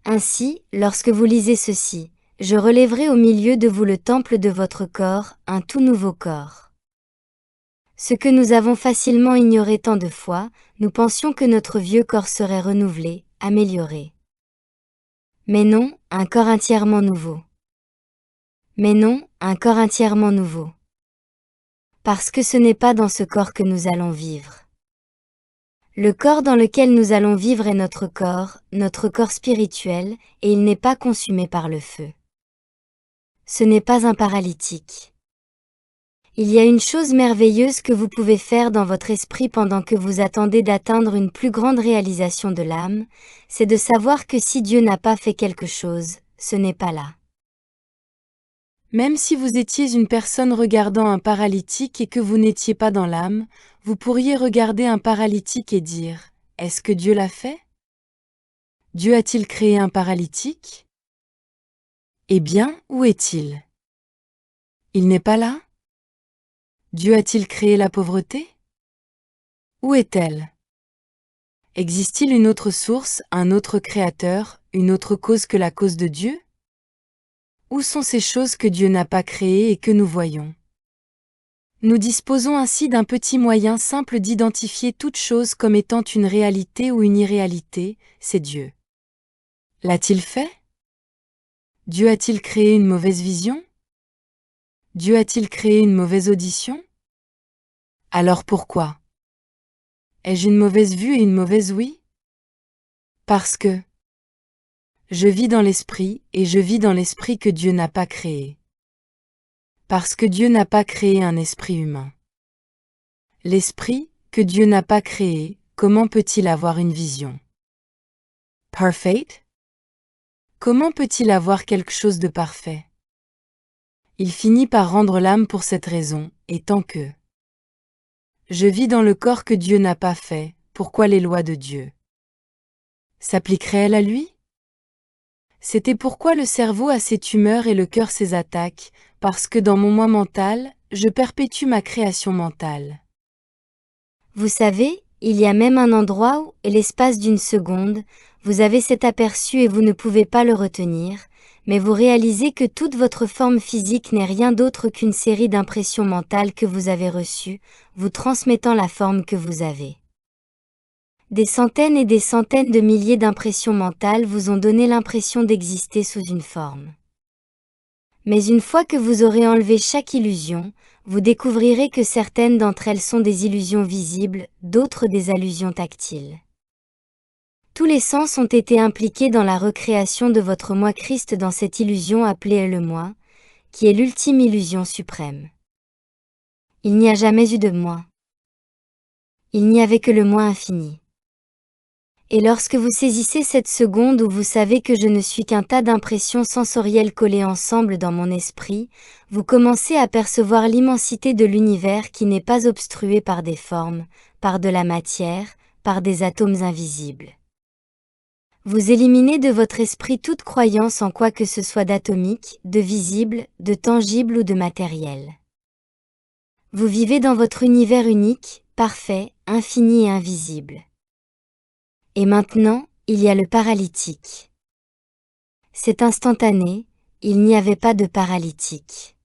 Ainsi, lorsque vous lisez ceci, je relèverai au milieu de vous le temple de votre corps, un tout nouveau corps. Ce que nous avons facilement ignoré tant de fois, nous pensions que notre vieux corps serait renouvelé, amélioré. Mais non, un corps entièrement nouveau. Mais non, un corps entièrement nouveau. Parce que ce n'est pas dans ce corps que nous allons vivre. Le corps dans lequel nous allons vivre est notre corps spirituel, et il n'est pas consumé par le feu. Ce n'est pas un paralytique. Il y a une chose merveilleuse que vous pouvez faire dans votre esprit pendant que vous attendez d'atteindre une plus grande réalisation de l'âme, c'est de savoir que si Dieu n'a pas fait quelque chose, ce n'est pas là. Même si vous étiez une personne regardant un paralytique et que vous n'étiez pas dans l'âme, vous pourriez regarder un paralytique et dire « Est-ce que Dieu l'a fait ? Dieu a-t-il créé un paralytique ? Eh bien, où est-il ? Il n'est pas là ? Dieu a-t-il créé la pauvreté ? Où est-elle ? Existe-t-il une autre source, un autre créateur, une autre cause que la cause de Dieu ? Où sont ces choses que Dieu n'a pas créées et que nous voyons ? Nous disposons ainsi d'un petit moyen simple d'identifier toute chose comme étant une réalité ou une irréalité, c'est Dieu. L'a-t-il fait ? Dieu a-t-il créé une mauvaise vision ? Dieu a-t-il créé une mauvaise audition ? Alors pourquoi ? Ai-je une mauvaise vue et une mauvaise ouïe ? Parce que je vis dans l'esprit, et je vis dans l'esprit que Dieu n'a pas créé. Parce que Dieu n'a pas créé un esprit humain. L'esprit, que Dieu n'a pas créé, comment peut-il avoir une vision ? Perfect ? Comment peut-il avoir quelque chose de parfait ? Il finit par rendre l'âme pour cette raison, et tant que je vis dans le corps que Dieu n'a pas fait, pourquoi les lois de Dieu s'appliqueraient-elles à lui ? C'était pourquoi le cerveau a ses tumeurs et le cœur ses attaques, parce que dans mon moi mental, je perpétue ma création mentale. Vous savez, il y a même un endroit où, l'espace d'une seconde, vous avez cet aperçu et vous ne pouvez pas le retenir, mais vous réalisez que toute votre forme physique n'est rien d'autre qu'une série d'impressions mentales que vous avez reçues, vous transmettant la forme que vous avez. Des centaines et des centaines de milliers d'impressions mentales vous ont donné l'impression d'exister sous une forme. Mais une fois que vous aurez enlevé chaque illusion, vous découvrirez que certaines d'entre elles sont des illusions visibles, d'autres des allusions tactiles. Tous les sens ont été impliqués dans la recréation de votre moi Christ dans cette illusion appelée le moi, qui est l'ultime illusion suprême. Il n'y a jamais eu de moi. Il n'y avait que le moi infini. Et lorsque vous saisissez cette seconde où vous savez que je ne suis qu'un tas d'impressions sensorielles collées ensemble dans mon esprit, vous commencez à percevoir l'immensité de l'univers qui n'est pas obstrué par des formes, par de la matière, par des atomes invisibles. Vous éliminez de votre esprit toute croyance en quoi que ce soit d'atomique, de visible, de tangible ou de matériel. Vous vivez dans votre univers unique, parfait, infini et invisible. Et maintenant, il y a le paralytique. C'est instantané, il n'y avait pas de paralytique.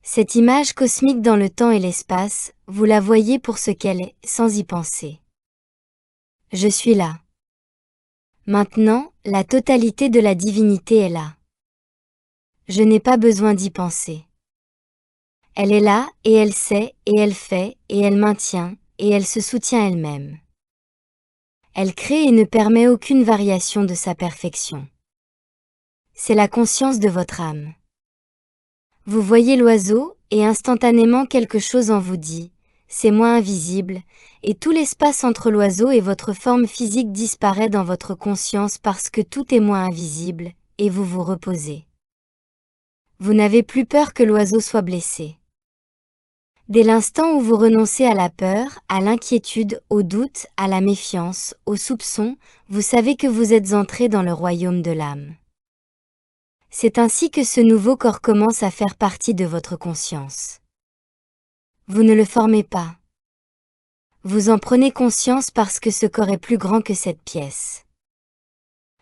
Cette image cosmique dans le temps et l'espace, vous la voyez pour ce qu'elle est, sans y penser. Je suis là. Maintenant, la totalité de la divinité est là. Je n'ai pas besoin d'y penser. Elle est là, et elle sait, et elle fait, et elle maintient, et elle se soutient elle-même. Elle crée et ne permet aucune variation de sa perfection. C'est la conscience de votre âme. Vous voyez l'oiseau, et instantanément quelque chose en vous dit, c'est moi invisible, et tout l'espace entre l'oiseau et votre forme physique disparaît dans votre conscience parce que tout est moi invisible, et vous vous reposez. Vous n'avez plus peur que l'oiseau soit blessé. Dès l'instant où vous renoncez à la peur, à l'inquiétude, au doute, à la méfiance, au soupçon, vous savez que vous êtes entré dans le royaume de l'âme. C'est ainsi que ce nouveau corps commence à faire partie de votre conscience. Vous ne le formez pas. Vous en prenez conscience parce que ce corps est plus grand que cette pièce.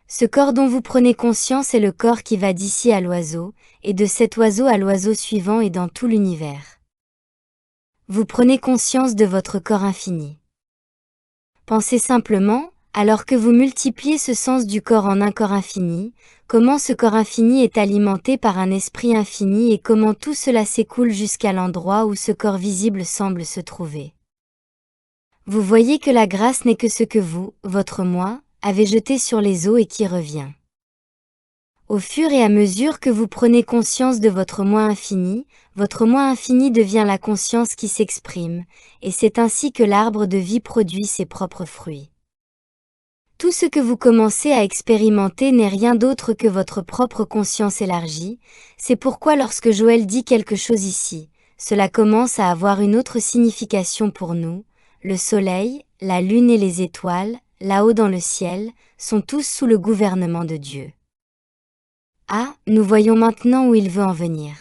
Ce corps dont vous prenez conscience est le corps qui va d'ici à l'oiseau, et de cet oiseau à l'oiseau suivant et dans tout l'univers. Vous prenez conscience de votre corps infini. Pensez simplement, alors que vous multipliez ce sens du corps en un corps infini, comment ce corps infini est alimenté par un esprit infini et comment tout cela s'écoule jusqu'à l'endroit où ce corps visible semble se trouver. Vous voyez que la grâce n'est que ce que vous, votre moi, avez jeté sur les eaux et qui revient. Au fur et à mesure que vous prenez conscience de votre moi infini devient la conscience qui s'exprime, et c'est ainsi que l'arbre de vie produit ses propres fruits. Tout ce que vous commencez à expérimenter n'est rien d'autre que votre propre conscience élargie, c'est pourquoi lorsque Joël dit quelque chose ici, cela commence à avoir une autre signification pour nous. Le soleil, la lune et les étoiles, là-haut dans le ciel, sont tous sous le gouvernement de Dieu. Ah, nous voyons maintenant où il veut en venir.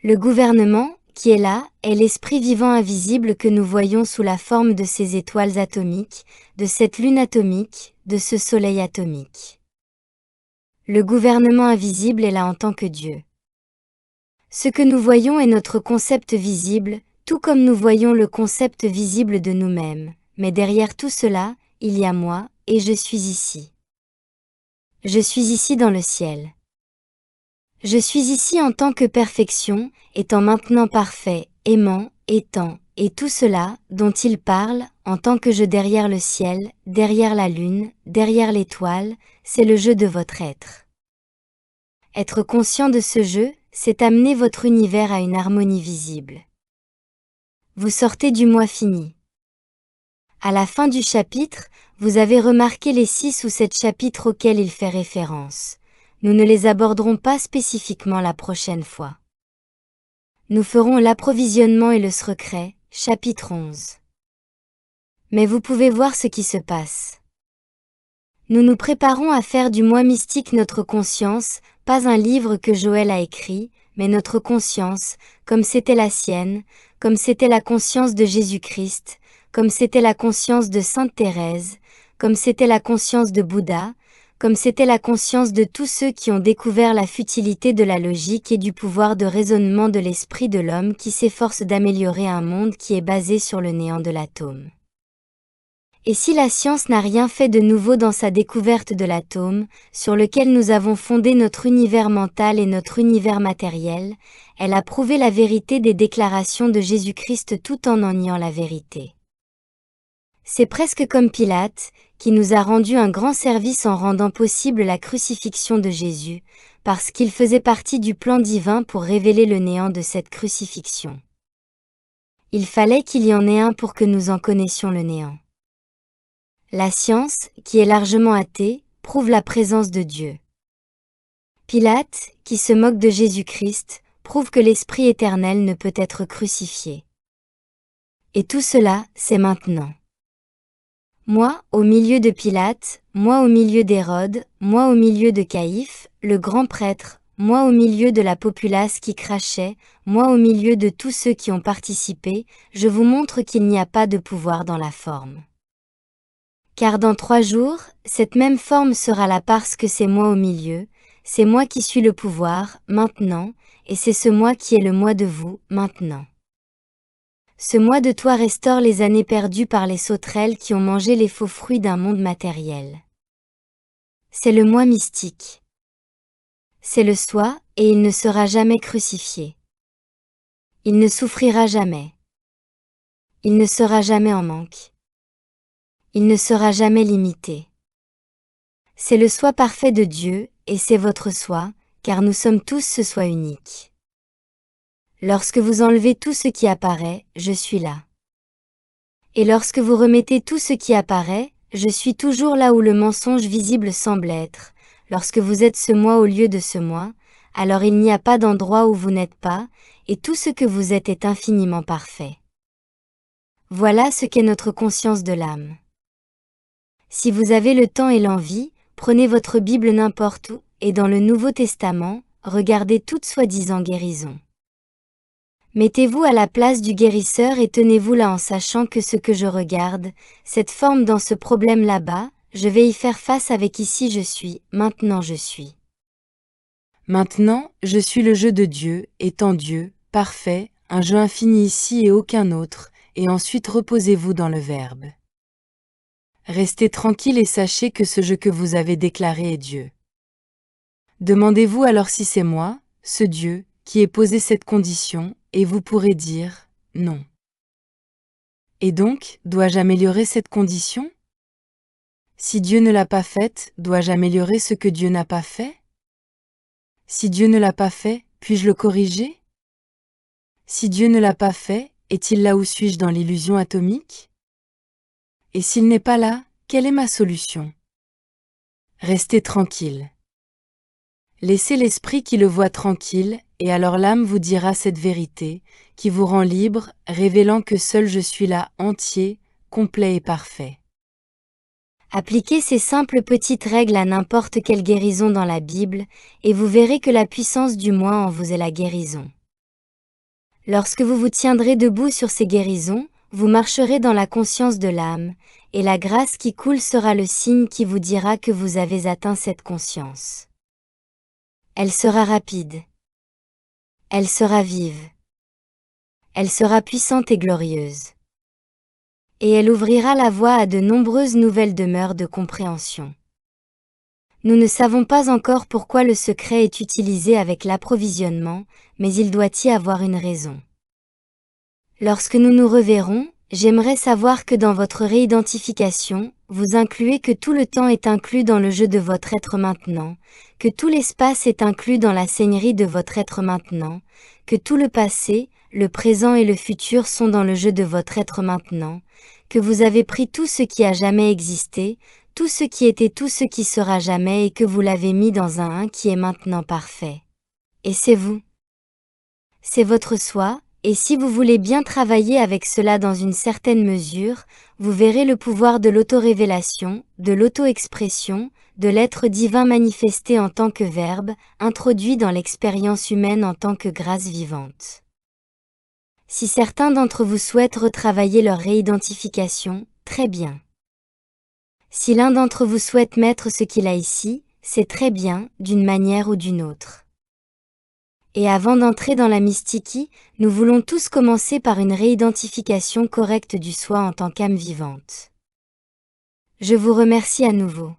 Le gouvernement, qui est là, est l'esprit vivant invisible que nous voyons sous la forme de ces étoiles atomiques, de cette lune atomique, de ce soleil atomique. Le gouvernement invisible est là en tant que Dieu. Ce que nous voyons est notre concept visible, tout comme nous voyons le concept visible de nous-mêmes, mais derrière tout cela, il y a moi, et je suis ici. Je suis ici dans le ciel. Je suis ici en tant que perfection, étant maintenant parfait, aimant, étant, et tout cela, dont il parle, en tant que je derrière le ciel, derrière la lune, derrière l'étoile, c'est le jeu de votre être. Être conscient de ce jeu, c'est amener votre univers à une harmonie visible. Vous sortez du moi fini. À la fin du chapitre, vous avez remarqué les 6 ou 7 chapitres auxquels il fait référence. Nous ne les aborderons pas spécifiquement la prochaine fois. Nous ferons l'approvisionnement et le secret, chapitre 11. Mais vous pouvez voir ce qui se passe. Nous nous préparons à faire du moi mystique notre conscience, pas un livre que Joël a écrit, mais notre conscience, comme c'était la sienne, comme c'était la conscience de Jésus-Christ, comme c'était la conscience de Sainte Thérèse, comme c'était la conscience de Bouddha, comme c'était la conscience de tous ceux qui ont découvert la futilité de la logique et du pouvoir de raisonnement de l'esprit de l'homme qui s'efforce d'améliorer un monde qui est basé sur le néant de l'atome. Et si la science n'a rien fait de nouveau dans sa découverte de l'atome, sur lequel nous avons fondé notre univers mental et notre univers matériel, elle a prouvé la vérité des déclarations de Jésus-Christ tout en niant la vérité. C'est presque comme Pilate, qui nous a rendu un grand service en rendant possible la crucifixion de Jésus, parce qu'il faisait partie du plan divin pour révéler le néant de cette crucifixion. Il fallait qu'il y en ait un pour que nous en connaissions le néant. La science, qui est largement athée, prouve la présence de Dieu. Pilate, qui se moque de Jésus-Christ, prouve que l'Esprit éternel ne peut être crucifié. Et tout cela, c'est maintenant. Moi, au milieu de Pilate, moi au milieu d'Hérode, moi au milieu de Caïphe, le grand prêtre, moi au milieu de la populace qui crachait, moi au milieu de tous ceux qui ont participé, je vous montre qu'il n'y a pas de pouvoir dans la forme. Car dans 3 jours, cette même forme sera là parce que c'est moi au milieu, c'est moi qui suis le pouvoir, maintenant, et c'est ce moi qui est le moi de vous, maintenant. Ce moi de toi restaure les années perdues par les sauterelles qui ont mangé les faux fruits d'un monde matériel. C'est le moi mystique. C'est le soi, et il ne sera jamais crucifié. Il ne souffrira jamais. Il ne sera jamais en manque. Il ne sera jamais limité. C'est le soi parfait de Dieu, et c'est votre soi, car nous sommes tous ce soi unique. Lorsque vous enlevez tout ce qui apparaît, je suis là. Et lorsque vous remettez tout ce qui apparaît, je suis toujours là où le mensonge visible semble être. Lorsque vous êtes ce moi au lieu de ce moi, alors il n'y a pas d'endroit où vous n'êtes pas, et tout ce que vous êtes est infiniment parfait. Voilà ce qu'est notre conscience de l'âme. Si vous avez le temps et l'envie, prenez votre Bible n'importe où, et dans le Nouveau Testament, regardez toute soi-disant guérison. Mettez-vous à la place du guérisseur et tenez-vous là en sachant que ce que je regarde, cette forme dans ce problème là-bas, je vais y faire face avec ici je suis, maintenant je suis. Maintenant, je suis le jeu de Dieu, étant Dieu, parfait, un jeu infini ici et aucun autre, et ensuite reposez-vous dans le Verbe. Restez tranquille et sachez que ce jeu que vous avez déclaré est Dieu. Demandez-vous alors si c'est moi, ce Dieu, qui ai posé cette condition, et vous pourrez dire « non ». Et donc, dois-je améliorer cette condition? Si Dieu ne l'a pas faite, dois-je améliorer ce que Dieu n'a pas fait? Si Dieu ne l'a pas fait, puis-je le corriger? Si Dieu ne l'a pas fait, est-il là où suis-je dans l'illusion atomique? Et s'il n'est pas là, quelle est ma solution? Restez tranquille. Laissez l'esprit qui le voit tranquille, et alors l'âme vous dira cette vérité, qui vous rend libre, révélant que seul je suis là, entier, complet et parfait. Appliquez ces simples petites règles à n'importe quelle guérison dans la Bible, et vous verrez que la puissance du moi en vous est la guérison. Lorsque vous vous tiendrez debout sur ces guérisons, vous marcherez dans la conscience de l'âme, et la grâce qui coule sera le signe qui vous dira que vous avez atteint cette conscience. Elle sera rapide. Elle sera vive. Elle sera puissante et glorieuse. Et elle ouvrira la voie à de nombreuses nouvelles demeures de compréhension. Nous ne savons pas encore pourquoi le secret est utilisé avec l'approvisionnement, mais il doit y avoir une raison. Lorsque nous nous reverrons, j'aimerais savoir que dans votre réidentification, vous incluez que tout le temps est inclus dans le jeu de votre être maintenant, que tout l'espace est inclus dans la seigneurie de votre être maintenant, que tout le passé, le présent et le futur sont dans le jeu de votre être maintenant, que vous avez pris tout ce qui a jamais existé, tout ce qui était tout ce qui sera jamais et que vous l'avez mis dans un qui est maintenant parfait. Et c'est vous. C'est votre soi, et si vous voulez bien travailler avec cela dans une certaine mesure, vous verrez le pouvoir de l'auto-révélation, de l'auto-expression, de l'être divin manifesté en tant que verbe, introduit dans l'expérience humaine en tant que grâce vivante. Si certains d'entre vous souhaitent retravailler leur réidentification, très bien. Si l'un d'entre vous souhaite mettre ce qu'il a ici, c'est très bien, d'une manière ou d'une autre. Et avant d'entrer dans la mystique, nous voulons tous commencer par une réidentification correcte du soi en tant qu'âme vivante. Je vous remercie à nouveau.